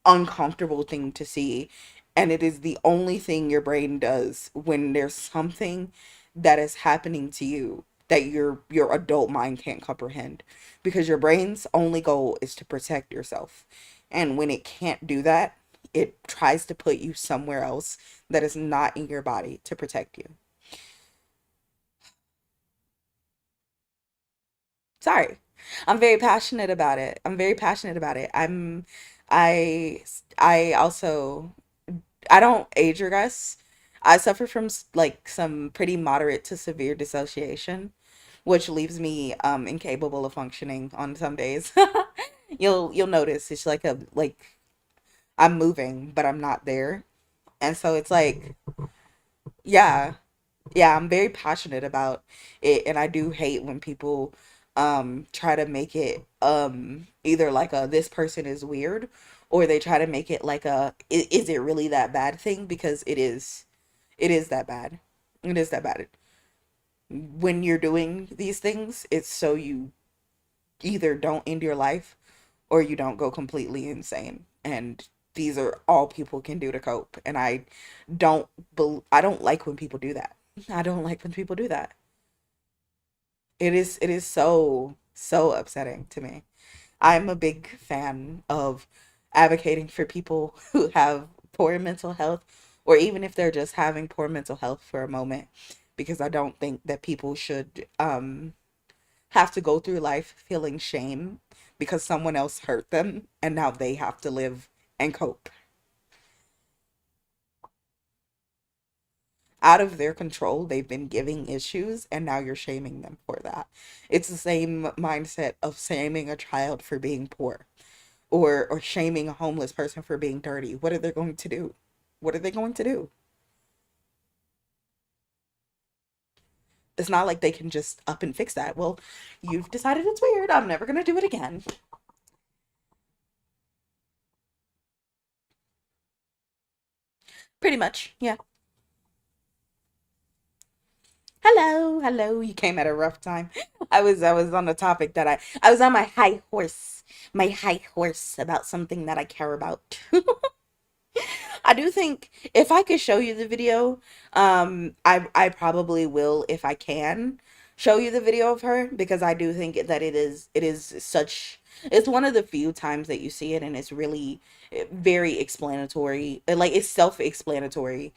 uncomfortable thing to see. And it is the only thing your brain does when there's something that is happening to you that your adult mind can't comprehend, because your brain's only goal is to protect yourself. And when it can't do that, it tries to put you somewhere else that is not in your body to protect you. Sorry. I'm very passionate about it. I'm very passionate about it. I I also, I don't age regress. I suffer from like some pretty moderate to severe dissociation, which leaves me incapable of functioning on some days. You'll notice it's like a like I'm moving, but I'm not there. And so it's like, yeah, yeah, I'm very passionate about it, and I do hate when people try to make it either like a this person is weird, or they try to make it like a is it really that bad thing, because it is that bad. It is that bad. When you're doing these things, it's so you either don't end your life or you don't go completely insane. And these are all people can do to cope. And don't I don't like when people do that. I don't like when people do that. It is so upsetting to me. I'm a big fan of advocating for people who have poor mental health, or even if they're just having poor mental health for a moment, because I don't think that people should have to go through life feeling shame because someone else hurt them and now they have to live and cope. Out of their control, they've been giving issues and now you're shaming them for that. It's the same mindset of shaming a child for being poor, or shaming a homeless person for being dirty. What are they going to do? What are they going to do? It's not like they can just up and fix that. Well, you've decided it's weird. I'm never going to do it again. Pretty much. Yeah. Hello, hello. You came at a rough time. I was on a topic that I was on my high horse about something that I care about. I do think if I could show you the video, I probably will if I can show you the video of her, because I do think that it is such, it's one of the few times that you see it and it's really very explanatory. Like it's self-explanatory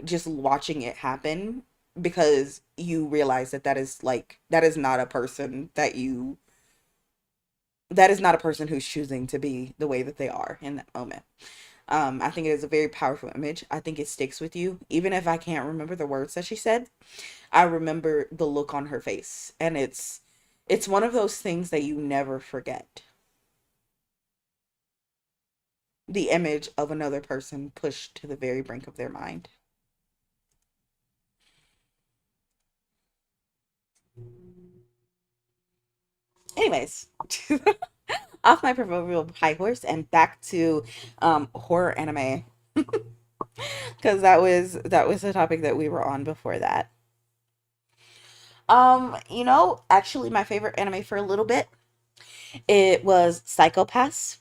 just watching it happen, because you realize that that is not a person that is not a person who's choosing to be the way that they are in that moment. I think it is a very powerful image. I think it sticks with you. Even if I can't remember the words that she said, I remember the look on her face. And it's one of those things that you never forget. The image of another person pushed to the very brink of their mind. Anyways, off my proverbial high horse and back to horror anime, because that was the topic that we were on before that. Actually my favorite anime for a little bit, it was Psychopaths.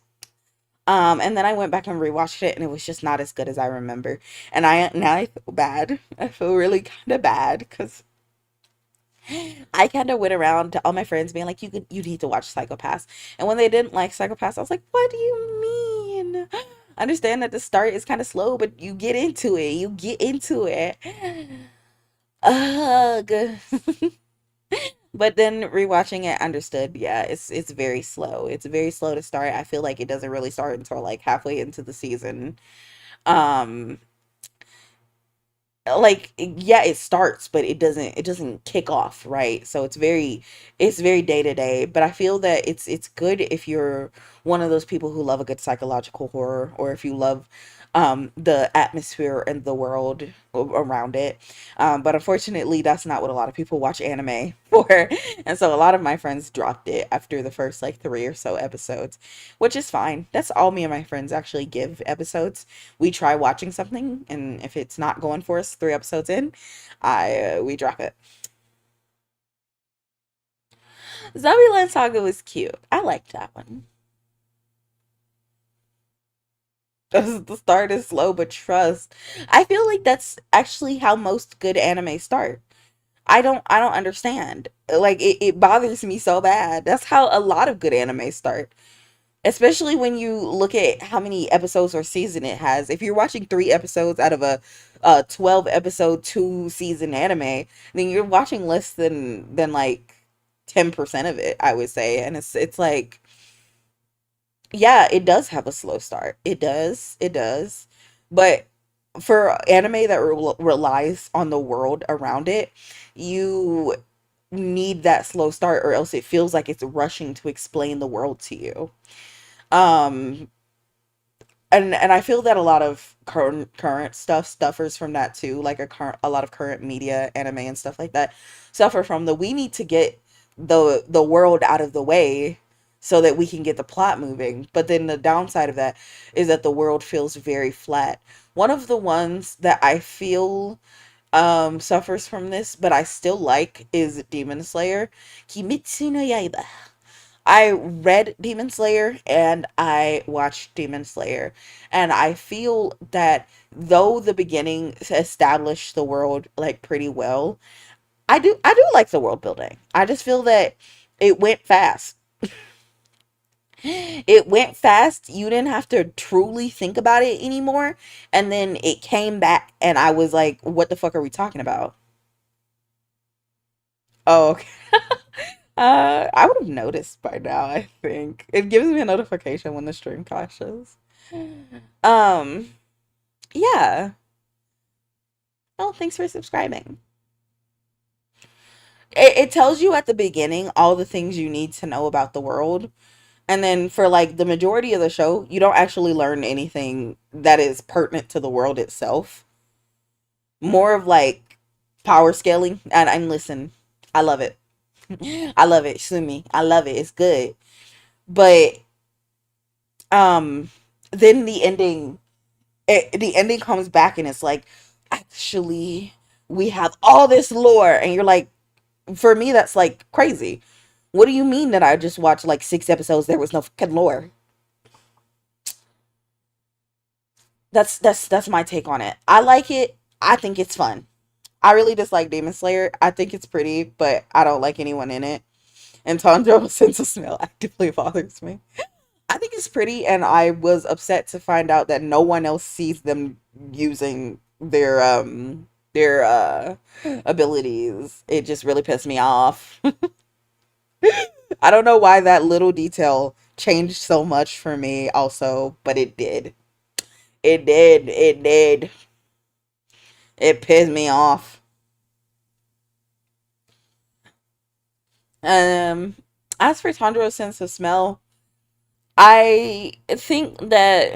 And then I went back and rewatched it and it was just not as good as I remember. And I feel bad. I feel really kind of bad because I kind of went around to all my friends being like, you need to watch Psychopaths. And when they didn't like Psychopaths, I was like, what do you mean? I understand that the start is kind of slow, but you get into it. You get into it. Ugh. But then rewatching it, understood. Yeah, it's very slow. It's very slow to start. I feel like it doesn't really start until like halfway into the season. Um, like yeah, it starts, but it doesn't kick off, right? So it's very day to day, but I feel that it's good if you're one of those people who love a good psychological horror, or if you love the atmosphere and the world around it. But unfortunately that's not what a lot of people watch anime for. And so a lot of my friends dropped it after the first like three or so episodes, which is fine. That's all me and my friends actually give episodes. We try watching something, and if it's not going for us three episodes in, I we drop it. Zombieland Saga was cute. I liked that one. The start is slow, but trust. I feel like that's actually how most good anime start. I don't understand. Like it bothers me so bad. That's how a lot of good anime start. Especially when you look at how many episodes or season it has. If you're watching 3 episodes out of a 12 episode 2 season anime, then you're watching less than like 10% of it, I would say. And it's like, yeah, it does have a slow start. It does. But for anime that relies on the world around it, you need that slow start, or else it feels like it's rushing to explain the world to you. Um, and I feel that a lot of current stuff suffers from that too. Like a lot of current media, anime and stuff like that, suffer from the we need to get the world out of the way so that we can get the plot moving. But then the downside of that is that the world feels very flat. One of the ones that I feel suffers from this, but I still like, is Demon Slayer. Kimetsu no Yaiba. I read Demon Slayer and I watched Demon Slayer, and I feel that though the beginning established the world like pretty well, I do like the world building. I just feel that it went fast. It went fast. You didn't have to truly think about it anymore, and then it came back and I was like, what the fuck are we talking about? Oh, okay. I would have noticed by now, I think. It gives me a notification when the stream crashes. Um, yeah. Oh, thanks for subscribing. It tells you at the beginning all the things you need to know about the world. And then for like the majority of the show, you don't actually learn anything that is pertinent to the world itself. More of like power scaling. And listen, I love it. I love it, Sumi. I love it. It's good. But um then the ending comes back and it's like, actually, we have all this lore, and you're like, for me that's like crazy. What do you mean that I just watched like 6 episodes, there was no fucking lore? That's my take on it. I like it. I think it's fun. I really dislike Demon Slayer. I think it's pretty, but I don't like anyone in it, and Tanjiro's sense of smell actively bothers me. I think it's pretty, and I was upset to find out that no one else sees them using their abilities. It just really pissed me off. I don't know why that little detail changed so much for me also, but it did. It did. It did. It pissed me off. Um as for Tanjiro's sense of smell, I think that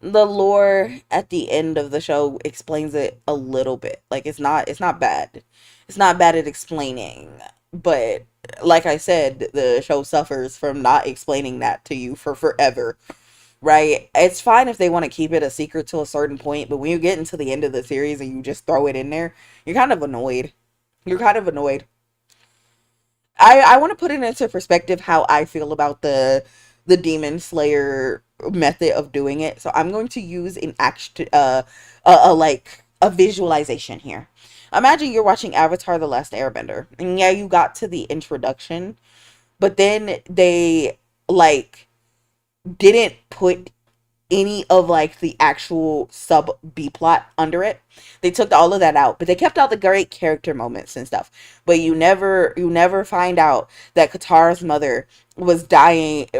the lore at the end of the show explains it a little bit. Like it's not bad. It's not bad at explaining. But like I said, the show suffers from not explaining that to you for forever. Right? It's fine if they want to keep it a secret to a certain point, but when you get into the end of the series and you just throw it in there, you're kind of annoyed. You're kind of annoyed. I want to put it into perspective how I feel about the Demon Slayer method of doing it. So I'm going to use an action like a visualization here. Imagine you're watching Avatar: The Last Airbender, and yeah, you got to the introduction, but then they like didn't put any of like the actual sub B plot under it. They took all of that out, but they kept all the great character moments and stuff. But you never find out that Katara's mother was died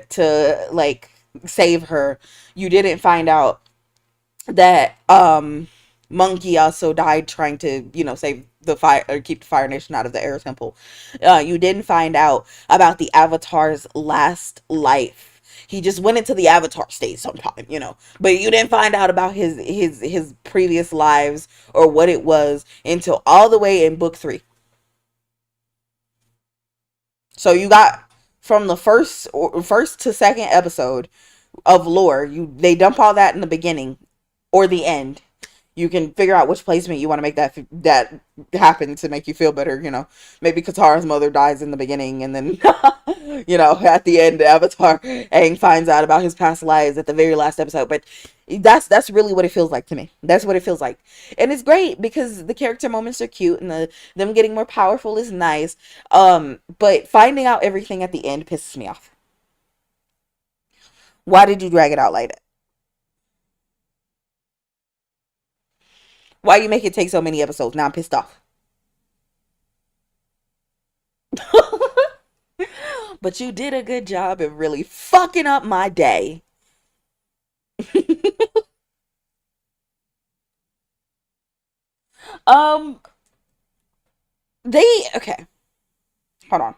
to like save her. You didn't find out that Monkey also died trying to, save the fire or keep the Fire Nation out of the Air Temple. You didn't find out about the Avatar's last life. He just went into the Avatar state sometime. But you didn't find out about his previous lives or what it was until all the way in book 3. So you got from the first to second episode of lore, they dump all that in the beginning or the end. You can figure out which placement you want to make that happen to make you feel better. Maybe Katara's mother dies in the beginning, and then at the end, Avatar Aang finds out about his past lives at the very last episode. But that's really what it feels like to me. That's what it feels like, and it's great because the character moments are cute, and them getting more powerful is nice. But finding out everything at the end pisses me off. Why did you drag it out like that? Why you make it take so many episodes? Now I'm pissed off. But you did a good job of really fucking up my day. um, okay. Hold on.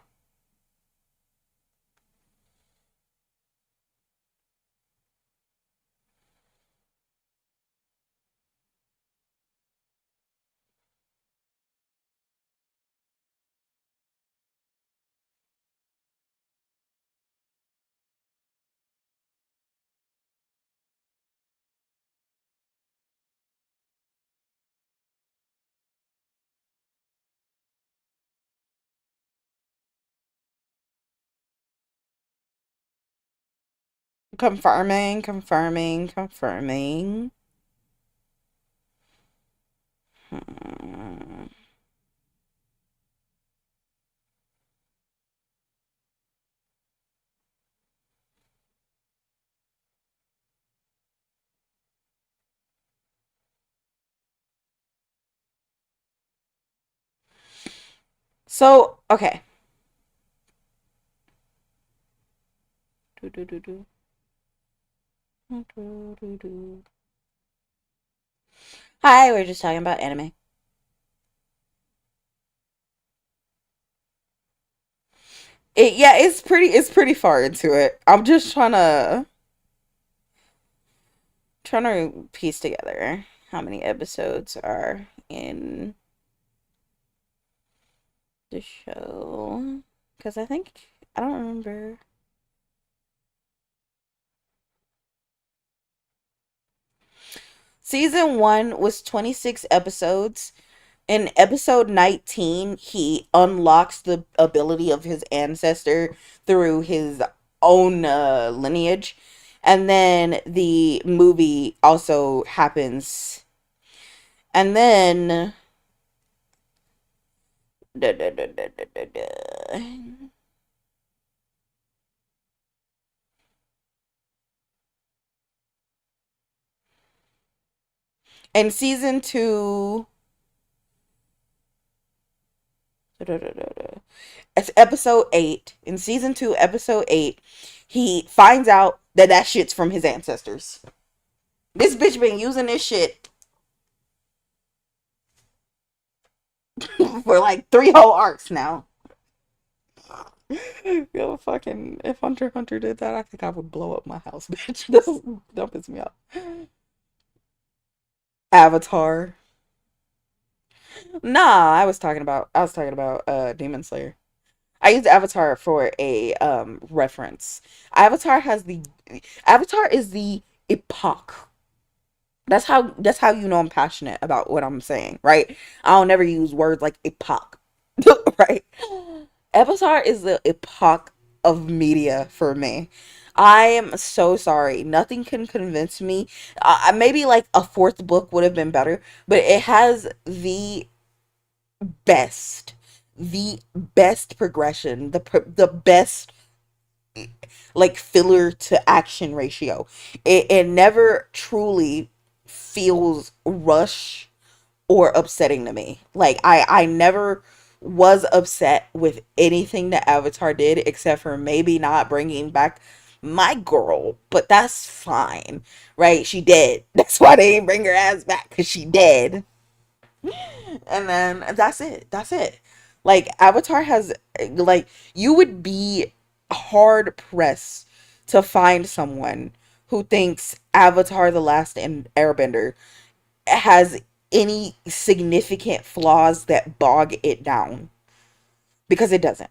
Confirming. Hmm. So, okay. Do, do, do, do. Do, do, do. Hi, we're just talking about anime. Yeah, it's pretty far into it. I'm just trying to piece together how many episodes are in the show, because I don't remember. Season 1 was 26 episodes. In episode 19, he unlocks the ability of his ancestor through his own lineage. And then the movie also happens. And then. Da, da, da, da, da, da. And season 2. Da, da, da, da. It's episode 8. In season 2, episode 8, he finds out that shit's from his ancestors. This bitch been using this shit for like 3 whole arcs now. Yo, fucking, if Hunter x Hunter did that, I think I would blow up my house, bitch. This is, don't piss me off. Avatar. Nah, I was talking about Demon Slayer. I used Avatar for a reference. Avatar has the Avatar is the epoch. That's how you know I'm passionate about what I'm saying, right? I'll never use words like epoch. Right? Avatar is the epoch of media for me. I am so sorry. Nothing can convince me. Maybe like a fourth book would have been better, but it has best, the best progression, the best like filler to action ratio. It never truly feels rush or upsetting to me. Like I never was upset with anything that Avatar did except for maybe not bringing back my girl, but that's fine, right? She dead. That's why they didn't bring her ass back, because she dead. And then that's it. Like Avatar has, like, you would be hard pressed to find someone who thinks Avatar the Last Airbender has any significant flaws that bog it down, because it doesn't.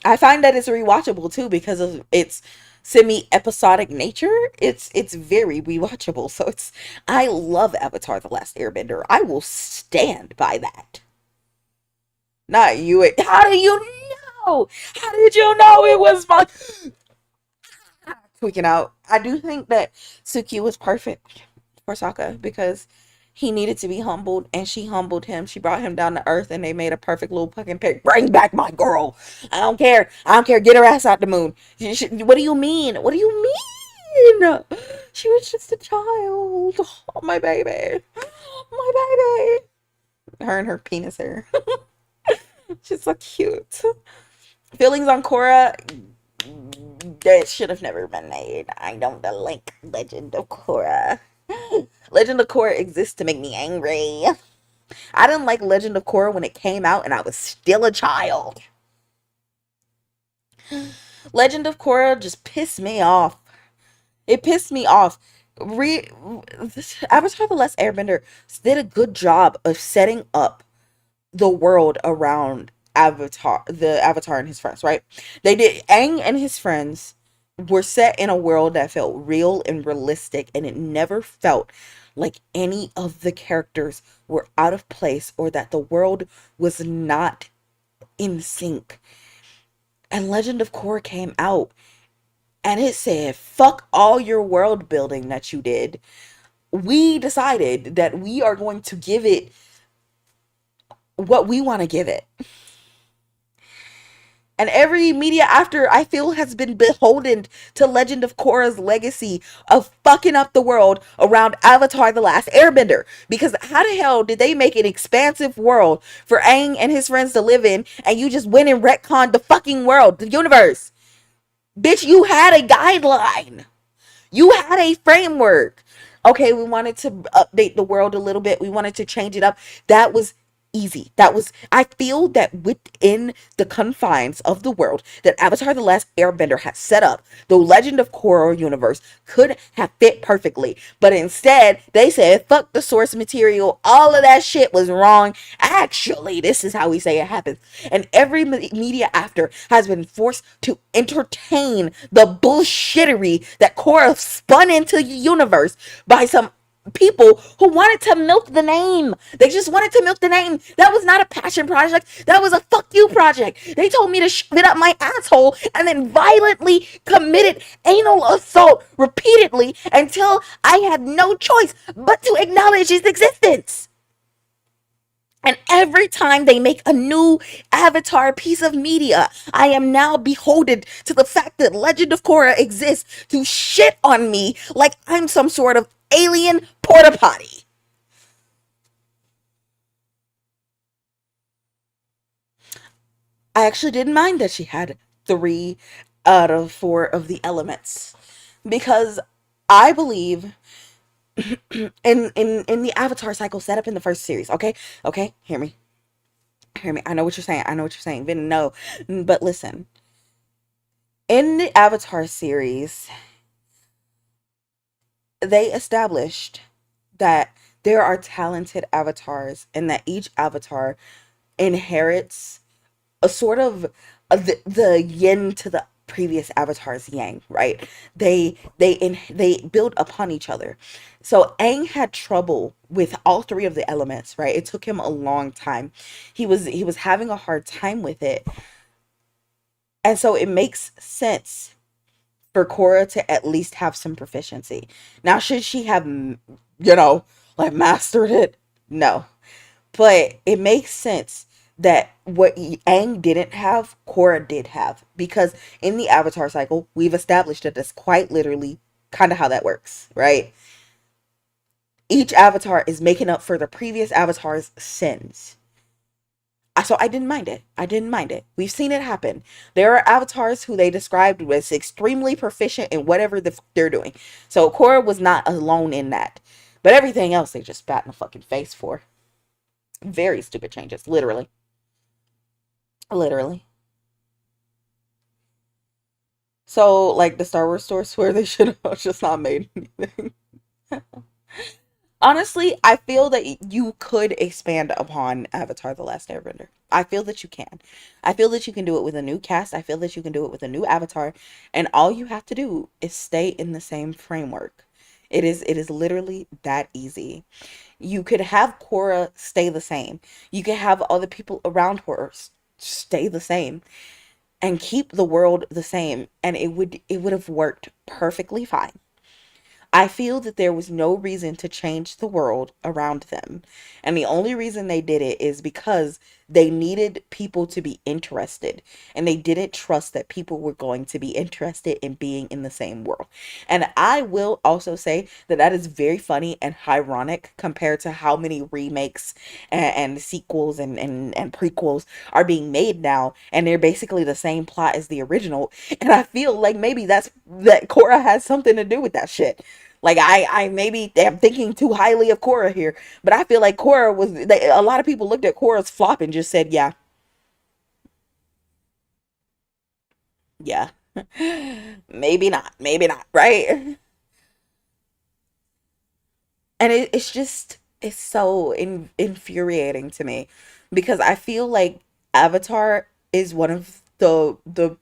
I find that it's rewatchable too because of its semi-episodic nature, it's very rewatchable. So it's I love Avatar: The Last Airbender. I will stand by that. Not you. How do you know? How did you know it was my tweaking out? I do think that Suki was perfect for Sokka because he needed to be humbled, and she humbled him. She brought him down to earth, and they made a perfect little fucking pick. Bring back my girl. I don't care. I don't care. Get her ass out the moon. What do you mean? What do you mean? She was just a child. Oh, my baby. My baby. Her and her penis hair. She's so cute. Feelings on Korra, that should have never been made. I don't like Legend of Korra. Legend of Korra exists to make me angry. I didn't like Legend of Korra when it came out and I was still a child. Legend of Korra just pissed me off. It pissed me off. Re- Avatar: The Last Airbender did a good job of setting up the world around Avatar and his friends, right? They did. Aang and his friends were set in a world that felt real and realistic, and it never felt like any of the characters were out of place or that the world was not in sync. And Legend of Korra came out and it said, fuck all your world building that you did. We decided that we are going to give it what we want to give it. And every media after, I feel, has been beholden to Legend of Korra's legacy of fucking up the world around Avatar: The Last Airbender. Because how the hell did they make an expansive world for Aang and his friends to live in, and you just went and retconned the fucking world, the universe? Bitch, you had a guideline. You had a framework. Okay, we wanted to update the world a little bit. We wanted to change it up. That was easy. That was, I feel that within the confines of the world that Avatar: The Last Airbender has set up, the Legend of Korra universe could have fit perfectly. But instead, they said, fuck the source material. All of that shit was wrong. Actually, this is how we say it happens. And every media after has been forced to entertain the bullshittery that Korra spun into the universe by some people who wanted to milk the name. They just wanted to milk the name. That was not a passion project. That was a fuck you project. They told me to shove it up my asshole and then violently committed anal assault repeatedly until I had no choice but to acknowledge its existence. And every time they make a new Avatar piece of media, I am now beholden to the fact that Legend of Korra exists to shit on me like I'm some sort of alien porta potty. I actually didn't mind that she had 3 out of 4 of the elements because I believe in the Avatar cycle set up in the first series. Okay, hear me. I know what you're saying. I know what you're saying. Then no, but listen. In the Avatar series, they established that there are talented avatars and that each avatar inherits a sort of the yin to the previous avatar's yang, right? They build upon each other. So Aang had trouble with all 3 of the elements, right? It took him a long time. He was having a hard time with it. And so it makes sense for Korra to at least have some proficiency. Now, should she have, like mastered it? No. But it makes sense that what Aang didn't have, Korra did have. Because in the Avatar cycle, we've established that that's quite literally kind of how that works, right? Each avatar is making up for the previous avatar's sins. So I didn't mind it. I didn't mind it. We've seen it happen. There are avatars who they described as extremely proficient in whatever they're doing. So Korra was not alone in that. But everything else they just spat in the fucking face for. Very stupid changes. Literally. Literally. So, like the Star Wars store where they should have just not made anything. Honestly, I feel that you could expand upon Avatar: The Last Airbender. I feel that you can. I feel that you can do it with a new cast. I feel that you can do it with a new avatar. And all you have to do is stay in the same framework. It is literally that easy. You could have Korra stay the same. You could have other people around her stay the same and keep the world the same, and it would have worked perfectly fine. I feel that there was no reason to change the world around them. And the only reason they did it is because they needed people to be interested. And they didn't trust that people were going to be interested in being in the same world. And I will also say that that is very funny and ironic compared to how many remakes and sequels and prequels are being made now. And they're basically the same plot as the original. And I feel like maybe that Korra has something to do with that shit. Like I maybe am thinking too highly of Korra here, but I feel like Korra was a lot of people looked at Korra's flop and just said, yeah, yeah, maybe not, right? And it's just it's so infuriating to me because I feel like Avatar is one of the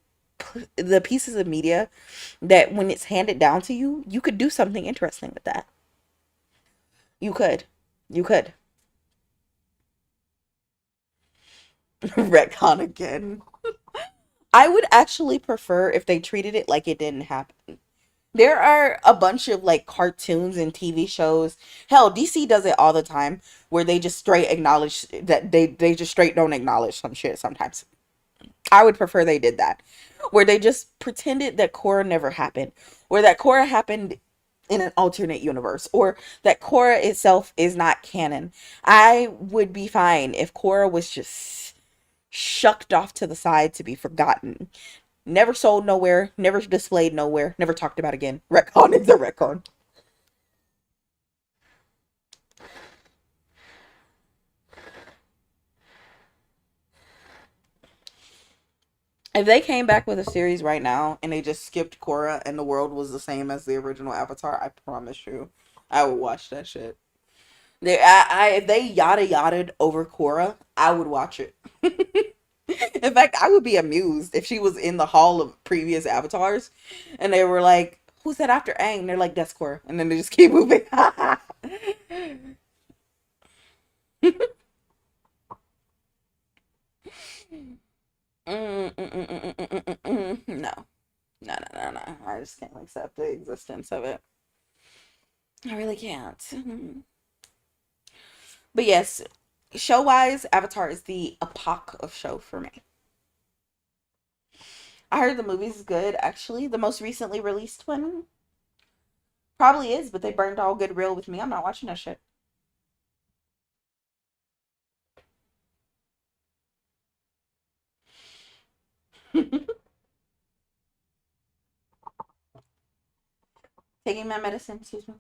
pieces of media that when it's handed down to you, you could do something interesting with that. You could, you could retcon again. I would actually prefer if they treated it like it didn't happen. There are a bunch of like cartoons and TV shows. Hell, DC does it all the time where they just straight acknowledge that they just straight don't acknowledge some shit sometimes. I would prefer they did that. Where they just pretended that Korra never happened. Or that Korra happened in an alternate universe. Or that Korra itself is not canon. I would be fine if Korra was just shucked off to the side to be forgotten. Never sold nowhere, never displayed nowhere, never talked about again. Retcon is a retcon. If they came back with a series right now and they just skipped Korra and the world was the same as the original Avatar, I promise you, I would watch that shit. If they yada yada over Korra, I would watch it. In fact, I would be amused if she was in the hall of previous avatars and they were like, who's that after Aang? And they're like, that's Korra. And then they just keep moving. No. No, no, no, no. I just can't accept the existence of it. I really can't. But yes, show wise, Avatar is the epoch of show for me. I heard the movie's good, actually. The most recently released one probably is, but they burned all good real with me. I'm not watching that shit. Taking my medicine, excuse me.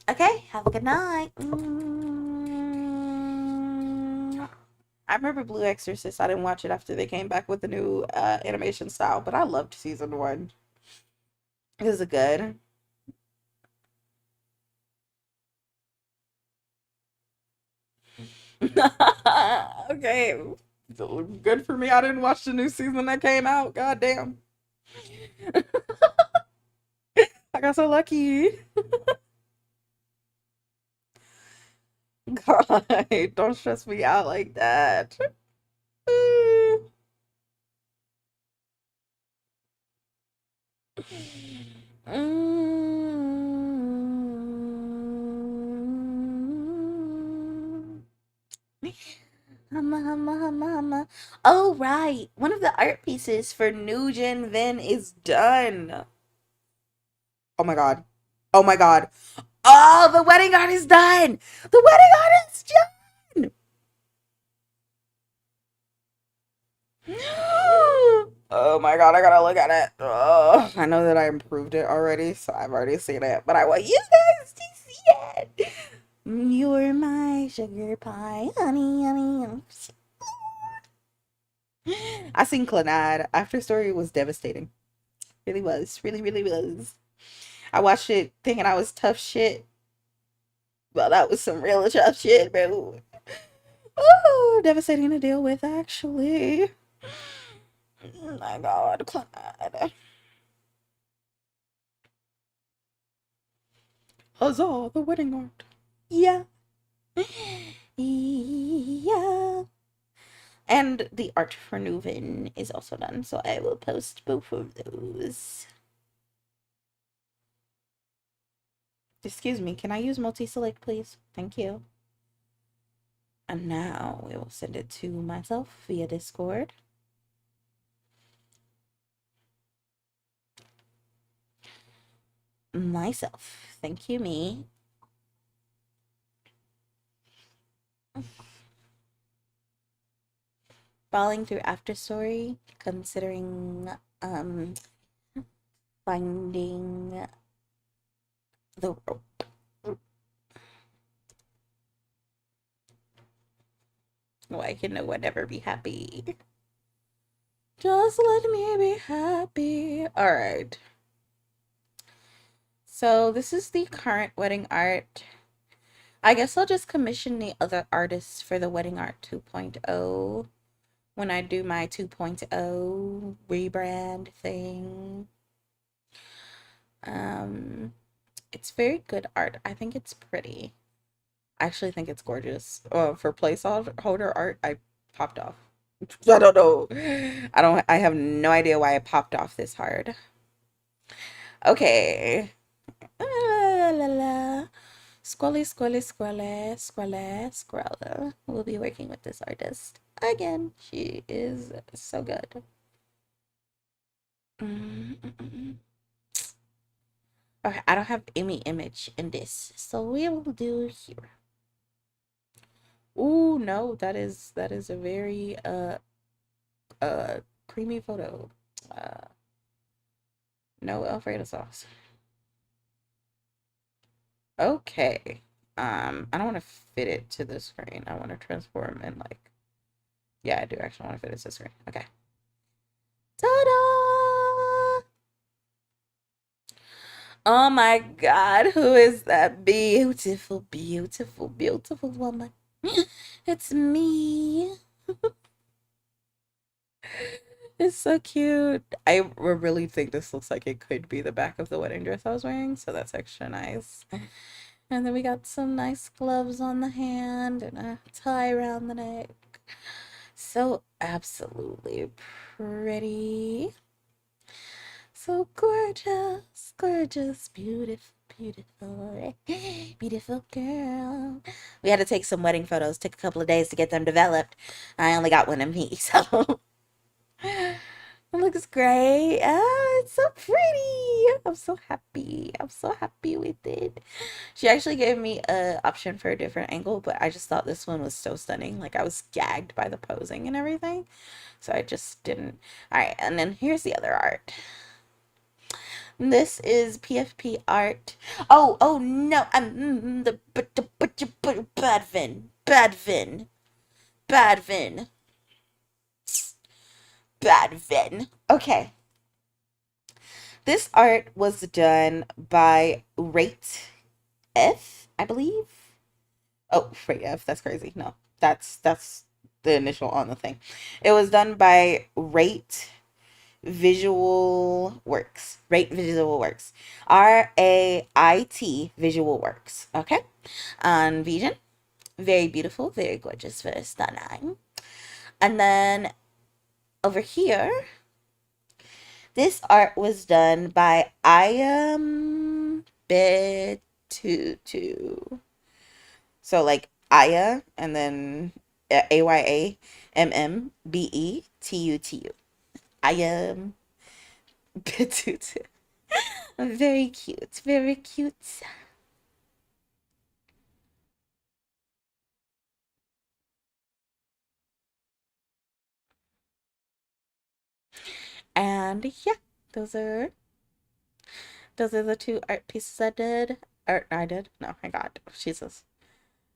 Okay, have a good night. I remember Blue Exorcist. I didn't watch it after they came back with the new animation style, but I loved season one. It was good. Okay. Good for me. I didn't watch the new season that came out. God damn. I got so lucky. God, don't stress me out like that. Mm. Humma. Oh, right. One of the art pieces for New Gen Vin is done. Oh my god. Oh my god. Oh, the wedding art is done. The wedding art is done. Oh my god, I gotta look at it. Oh, I know that I improved it already, so I've already seen it, but I want you guys to see it. You're my sugar pie, honey, honey. I seen Clannad. After Story was devastating. Really was. Really, really was. I watched it thinking I was tough shit. Well, that was some real tough shit, bro. Oh, devastating to deal with, actually. Oh my god, Clannad. Huzzah, the wedding art. Yeah. Yeah. And the art for Nuvin is also done, so I will post both of those. Excuse me, can I use multi-select, please? Thank you. And now we will send it to myself via Discord. Myself. Thank you, me. Falling through After Story, considering finding the rope. Why can no one ever be happy? Just let me be happy. Alright. So this is the current wedding art. I guess I'll just commission the other artists for the wedding art 2.0 when I do my 2.0 rebrand thing. It's very good art. I think it's pretty. I actually think it's gorgeous. For placeholder art, I popped off. I don't know. I have no idea why I popped off this hard. Okay. La la la. Squally. We'll be working with this artist again. She is so good. Okay, I don't have any image in this, so we will do here. Ooh, no, that is a very creamy photo. Uh, no Alfredo sauce. Okay. I don't want to fit it to the screen. I want to transform and like, yeah, I do actually want to fit it to the screen. Okay. Ta-da! Oh my God, who is that beautiful, beautiful, beautiful woman? It's me. It's so cute. I really think this looks like it could be the back of the wedding dress I was wearing, so that's extra nice. And then we got some nice gloves on the hand and a tie around the neck. So absolutely pretty. So gorgeous, gorgeous, beautiful, beautiful, beautiful girl. We had to take some wedding photos. Took a couple of days to get them developed. I only got one of me, so it looks great. Oh, it's so pretty. I'm so happy. I'm so happy with it. She actually gave me an option for a different angle, but I just thought this one was so stunning. Like I was gagged by the posing and everything. So I just didn't. All right, and then here's the other art. This is PFP art. Oh no, I'm the bad Vin, bad Vin, bad Vin, bad Vin. Okay, this art was done by Rate F, I believe. Oh, Rate F. That's crazy. No, that's the initial on the thing. It was done by Rate Visual Works. Rate Visual Works. RAIT Visual Works. Okay. On Vision. Very beautiful, very gorgeous, very stunning. And then over here, this art was done by I am Betutu. So like Aya and then AYAMMBETUTU. I am Betutu. Very cute, very cute. And yeah, those are those are the two art pieces I did. Art I did. No, I got. Jesus.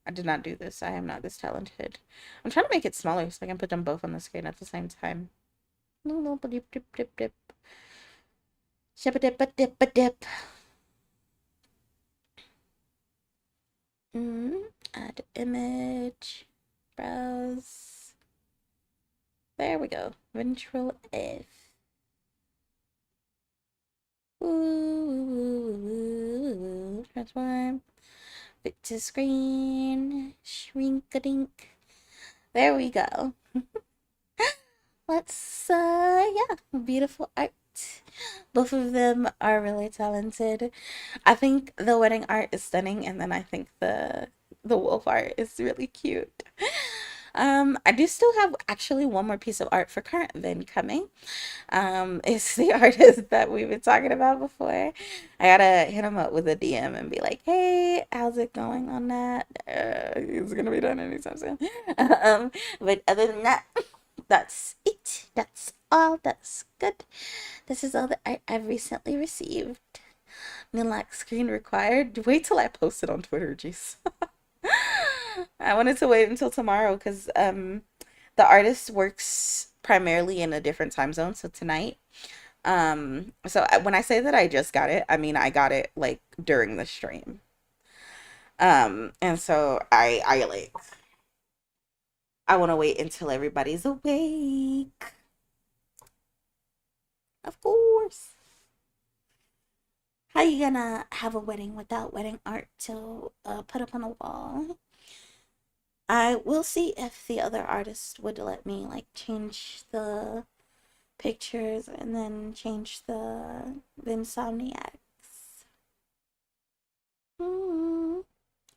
I did not do this. I am not this talented. I'm trying to make it smaller so I can put them both on the screen at the same time. No, no, dip, dip, dip, dip. Ship dip, dip, dip. Add image. Browse. There we go. Control F. Ooh, transform. Fit to screen. Shrink a dink. There we go. Let's yeah, beautiful art. Both of them are really talented. I think the wedding art is stunning, and then I think the wolf art is really cute. I do still have actually one more piece of art for current Vin coming. It's the artist that we've been talking about before. I gotta hit him up with a DM and be like, "Hey, how's it going on that?" It's gonna be done anytime soon. But other than that, that's it. That's all. That's good. This is all the art I've recently received. Like screen required. Wait till I post it on Twitter, jeez. I wanted to wait until tomorrow because the artist works primarily in a different time zone. So tonight, when I say that I just got it, I mean I got it like during the stream. And so I want to wait until everybody's awake. Of course. How you gonna have a wedding without wedding art to put up on a wall? I will see if the other artist would let me like change the pictures and then change the insomniacs.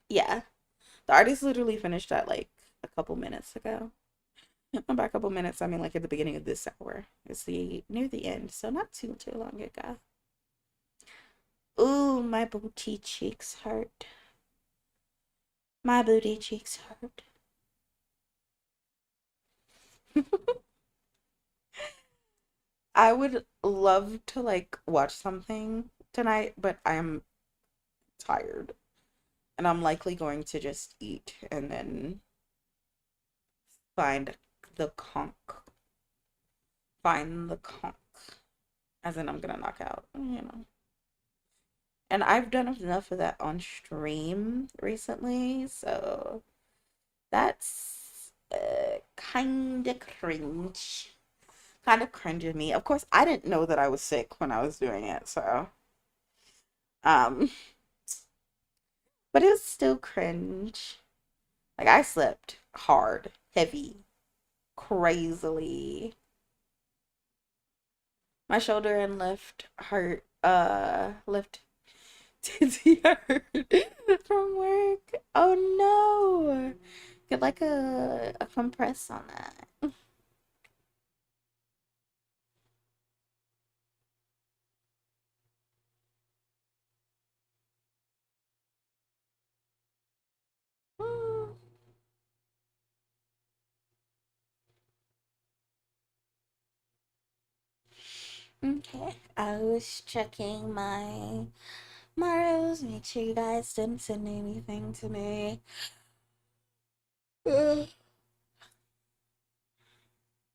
Yeah, the artist literally finished that like a couple minutes ago. By a couple minutes, I mean like at the beginning of this hour. It's the near the end, so not too long ago. Ooh, my booty cheeks hurt. My booty cheeks hurt. I would love to like watch something tonight, but I'm tired. And I'm likely going to just eat and then find the conch. Find the conch. As in I'm gonna knock out, you know. And I've done enough of that on stream recently, so that's kind of cringe. Kind of cringe of me. Of course, I didn't know that I was sick when I was doing it, so um, but it was still cringe. Like I slept hard, heavy, crazily. My shoulder and lift dizzy hurt from work. Oh no. Get like a compress on that. Okay, I was checking my rose, make sure you guys didn't send anything to me. Ugh.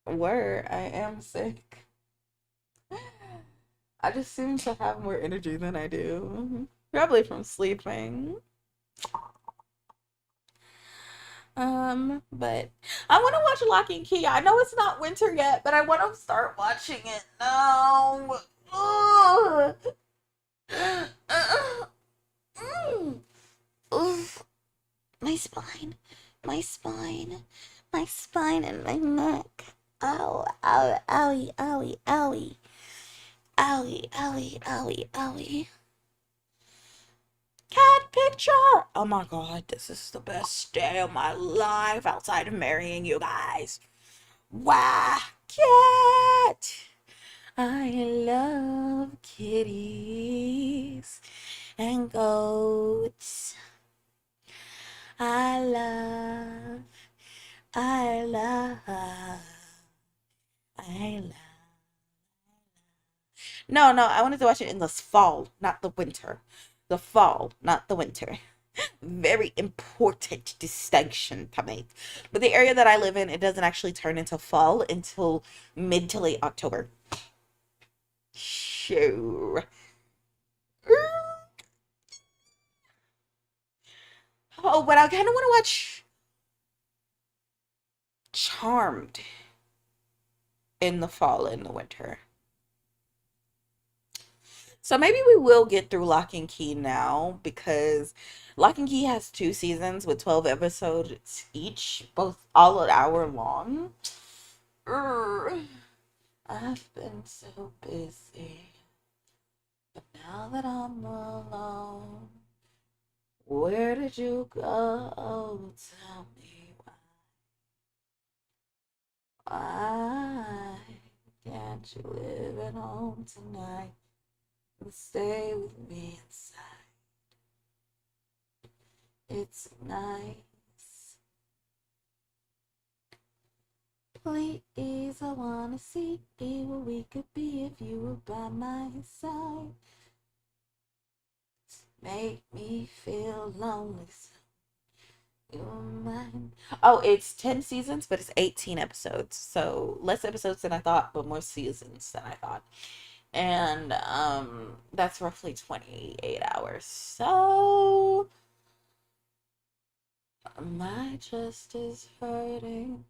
Word, I am sick. I just seem to have more energy than I do. Probably from sleeping. But I want to watch Lock and Key. I know it's not winter yet, but I want to start watching it now. Ugh. Oof. My spine, my spine, my spine and my neck. Ow, ow, owie, owie, owie. Owie, owie, owie, owie. Cat picture! Oh my god, this is the best day of my life outside of marrying you guys. Wow, cat! I love kitties and goats. I love, I love, I love. No, I wanted to watch it in the fall, not the winter. The fall, not the winter. Very important distinction to make. But the area that I live in, it doesn't actually turn into fall until mid to late October. Sure. Oh, but I kind of want to watch Charmed in the fall and the winter. So maybe we will get through Lock and Key now because Lock and Key has two seasons with 12 episodes each, both all an hour long. Urgh. I've been so busy, but now that I'm alone, where did you go? Tell me why can't you live at home tonight and stay with me inside? It's nice. Please, I wanna see what we could be if you were by my side. Make me feel lonely. So you're mine. Oh, it's 10 seasons, but it's 18 episodes. So less episodes than I thought, but more seasons than I thought. And that's roughly 28 hours. So my chest is hurting.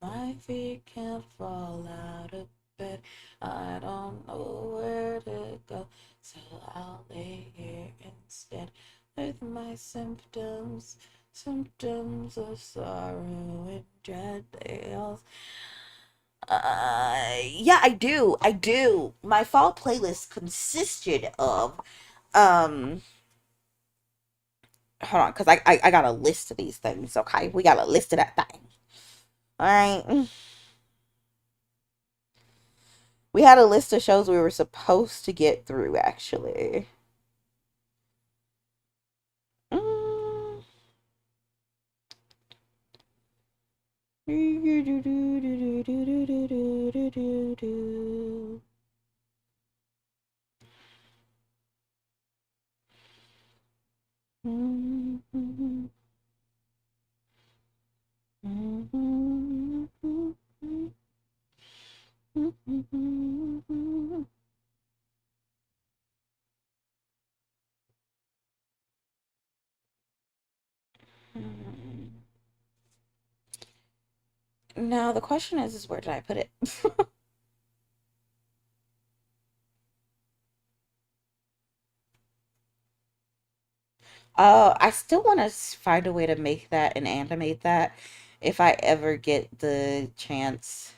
My feet can't fall out of bed. I don't know where to go, so I'll lay here instead with my symptoms, symptoms of sorrow and dread. They all. Yeah, I do. My fall playlist consisted of um. Hold on, cause I got a list of these things. Okay, we got a list of that thing. All right. We had a list of shows we were supposed to get through, actually. Mm. Now the question is where did I put it? I still want to find a way to make that and animate that if I ever get the chance.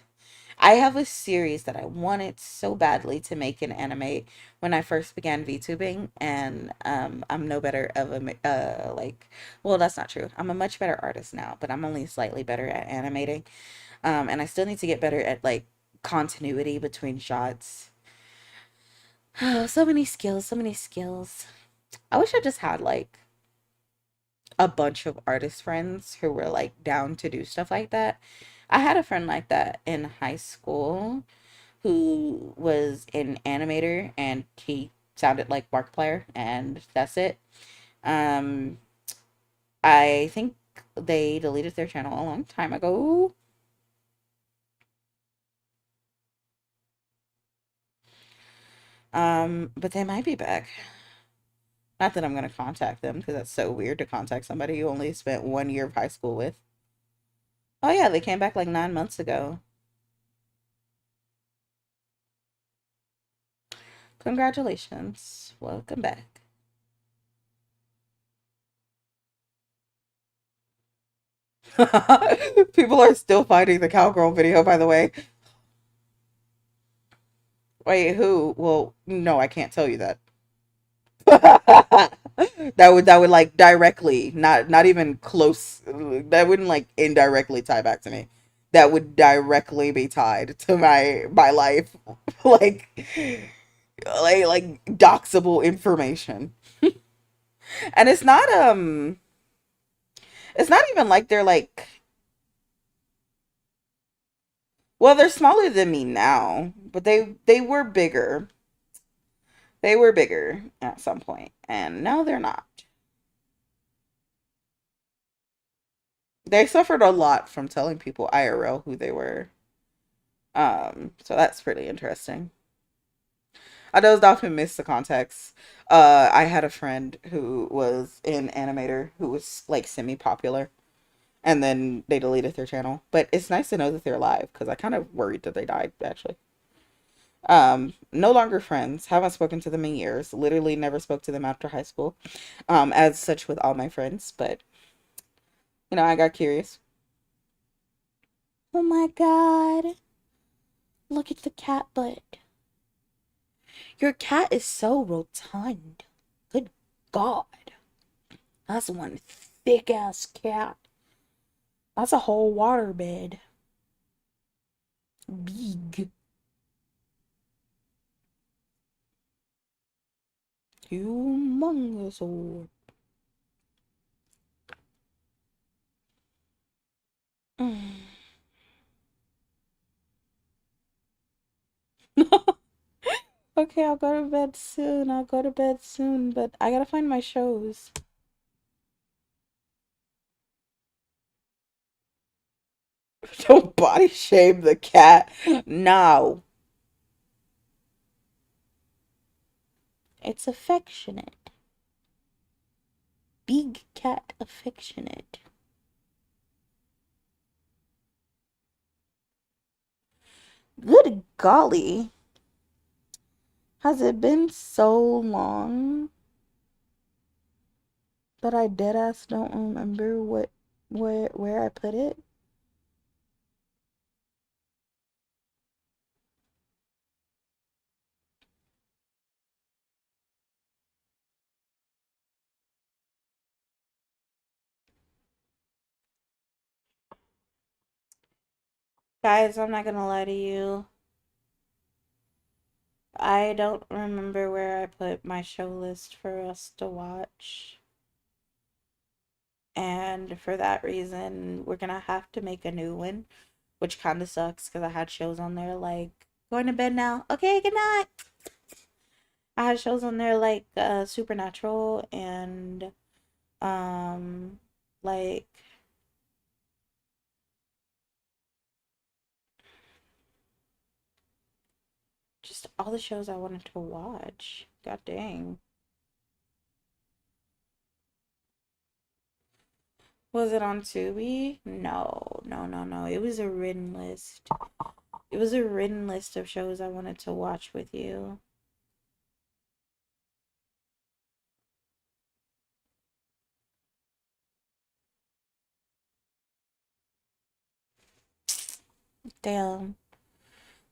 I have a series that I wanted so badly to make and animate when I first began VTubing, and I'm no better of a like. Well, that's not true. I'm a much better artist now, but I'm only slightly better at animating. And I still need to get better at like continuity between shots. Oh, so many skills, so many skills. I wish I just had like a bunch of artist friends who were like down to do stuff like that. I had a friend like that in high school who was an animator and he sounded like Markiplier and that's it. Um, I think they deleted their channel a long time ago. But they might be back. Not that I'm going to contact them because that's so weird to contact somebody you only spent 1 year of high school with. Oh, yeah, they came back like 9 months ago. Congratulations. Welcome back. People are still finding the cowgirl video, by the way. Wait, who? Well, no, I can't tell you that. That would like directly, not even close. That wouldn't like indirectly tie back to me. That would directly be tied to my life, like like doxable information. And it's not even like they're like, well, they're smaller than me now, but they were bigger. They were bigger at some point, and now they're not. They suffered a lot from telling people IRL who they were. So that's pretty interesting. I dozed off and missed the context. I had a friend who was an animator who was like semi popular, and then they deleted their channel. But it's nice to know that they're alive because I kind of worried that they died actually. No longer friends. Haven't spoken to them in years. Literally never spoke to them after high school. As such with all my friends, but I got curious. Oh my god. Look at the cat butt. Your cat is so rotund. Good god. That's one thick ass cat. That's a whole waterbed. Big. Humongous. Mm. Okay, I'll go to bed soon. I'll go to bed soon, but I gotta find my shows. Don't body shame the cat. No. It's affectionate. Big cat affectionate. Good golly. Has it been so long that I deadass don't remember where I put it? Guys, I'm not gonna lie to you. I don't remember where I put my show list for us to watch. And for that reason, we're gonna have to make a new one, which kind of sucks because I had shows on there like going to bed now. Okay, good night. I had shows on there like Supernatural and um like just all the shows I wanted to watch. God dang. Was it on Tubi? No, no, no, no. It was a written list. It was a written list of shows I wanted to watch with you. Damn.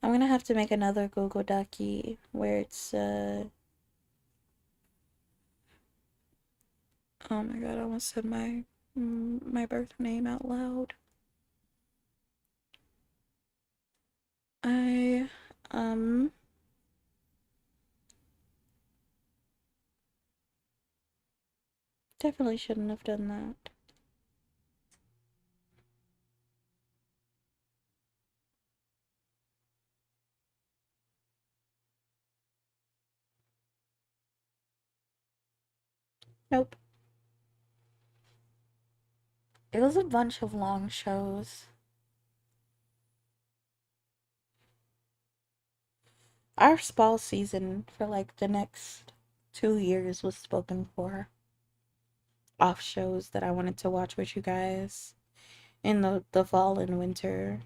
I'm gonna have to make another Google Docy where it's oh my god, I almost said my birth name out loud. I um definitely shouldn't have done that. Nope. It was a bunch of long shows. Our fall season for like the next 2 years was spoken for off shows that I wanted to watch with you guys in the fall and winter.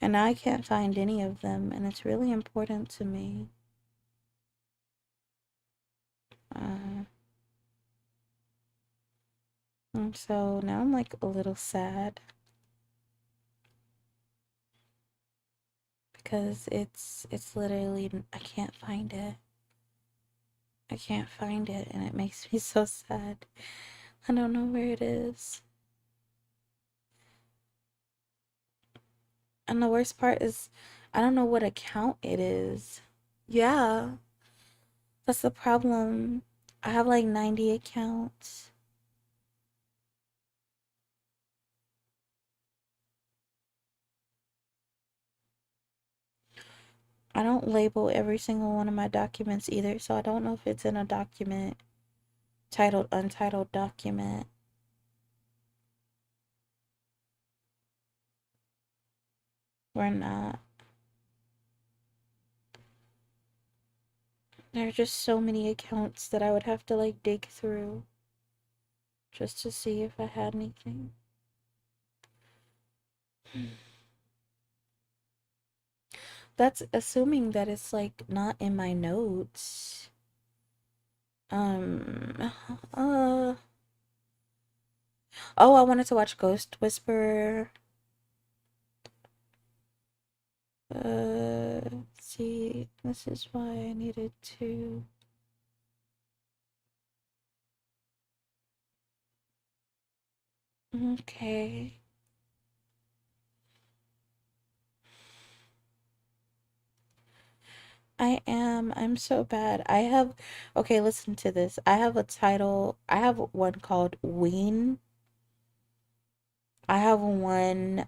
And now I can't find any of them, and it's really important to me. Uh, and so now I'm like a little sad because it's literally I can't find it. I can't find it, and it makes me so sad. I don't know where it is. And the worst part is I don't know what account it is. Yeah, that's the problem. I have like 90 accounts. I don't label every single one of my documents either, so I don't know if it's in a document titled Untitled Document or not. There are just so many accounts that I would have to like dig through just to see if I had anything. That's assuming that it's like not in my notes. Um, uh, oh, I wanted to watch Ghost Whisperer. See, this is why I needed to. Okay. I am. I'm so bad. I have. Okay, listen to this. I have a title. I have one called Ween. I have one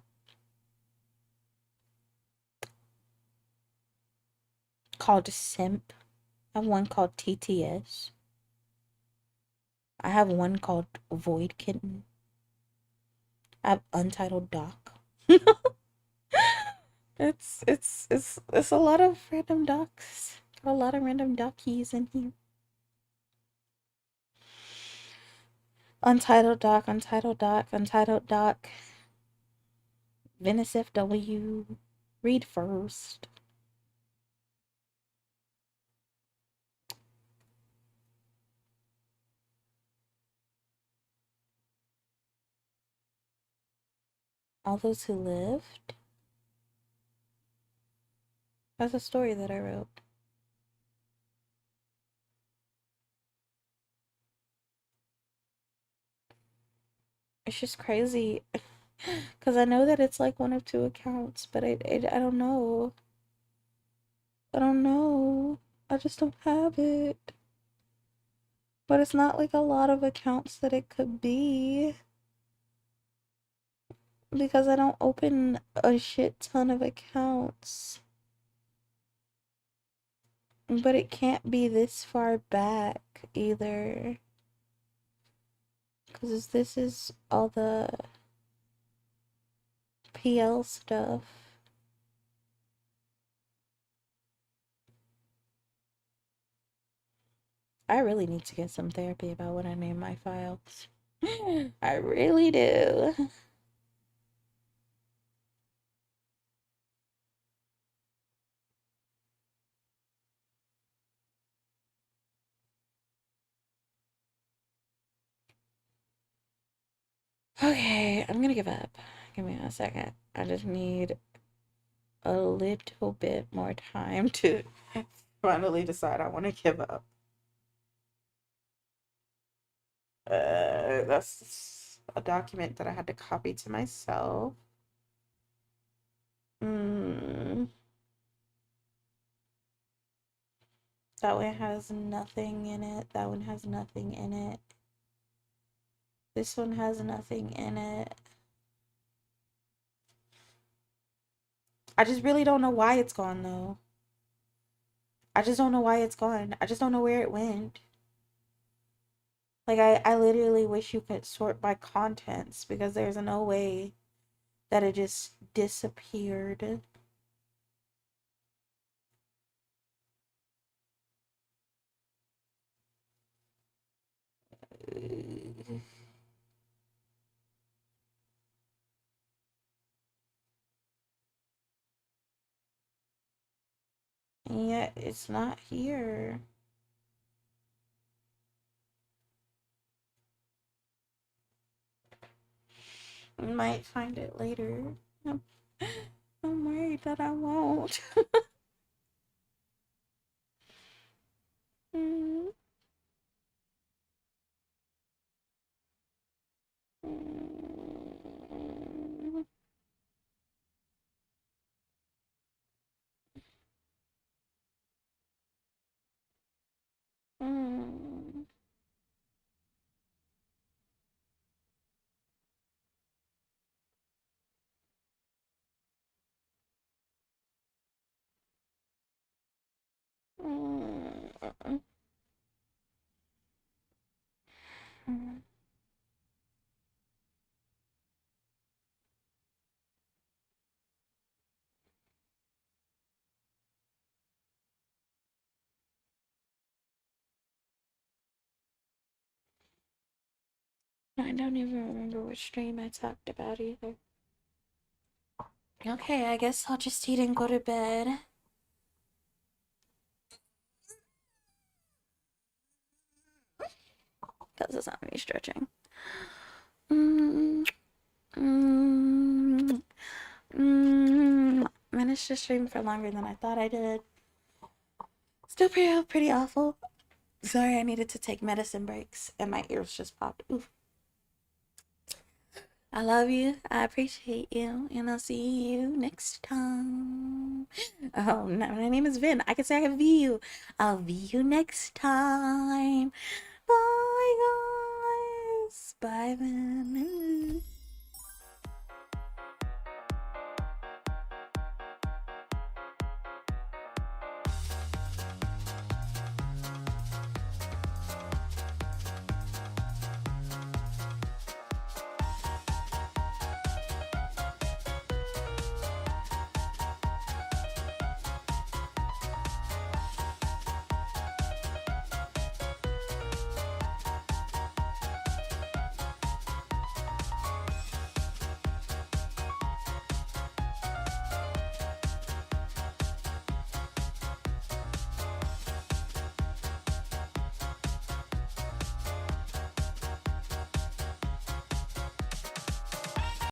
called Simp. I have one called TTS. I have one called Void Kitten. I have Untitled Doc. It's a lot of random docs. Got a lot of random dockies in here. Untitled Doc, Untitled Doc, Untitled Doc. Venice FW. Read first. All Those Who Lived. That's a story that I wrote. It's just crazy. Because I know that it's like one of two accounts, but I don't know. I don't know. I just don't have it. But it's not like a lot of accounts that it could be. Because I don't open a shit ton of accounts. But it can't be this far back either. Because this is all the PL stuff. I really need to get some therapy about what I name my files. I really do. Okay, I'm gonna give up. Give me a second. I just need a little bit more time to finally decide I want to give up. That's a document that I had to copy to myself. Mm, that one has nothing in it. That one has nothing in it. This one has nothing in it. I just really don't know why it's gone though. I just don't know why it's gone. I just don't know where it went. Like I literally wish you could sort by contents because there's no way that it just disappeared. And yet it's not here. I might find it later. I'm, I'm worried that I won't. Mm, mm, mm, mm, mm. I don't even remember which stream I talked about either. Okay, I guess I'll just eat and go to bed. Because it's not me stretching. Mm, mm, Managed to stream for longer than I thought I did. Still pretty awful. Sorry, I needed to take medicine breaks and my ears just popped. Oof. I love you. I appreciate you. And I'll see you next time. Oh, no, my name is Vin. I can say I can view you. I'll view you next time. Bye, guys. Bye, Vin.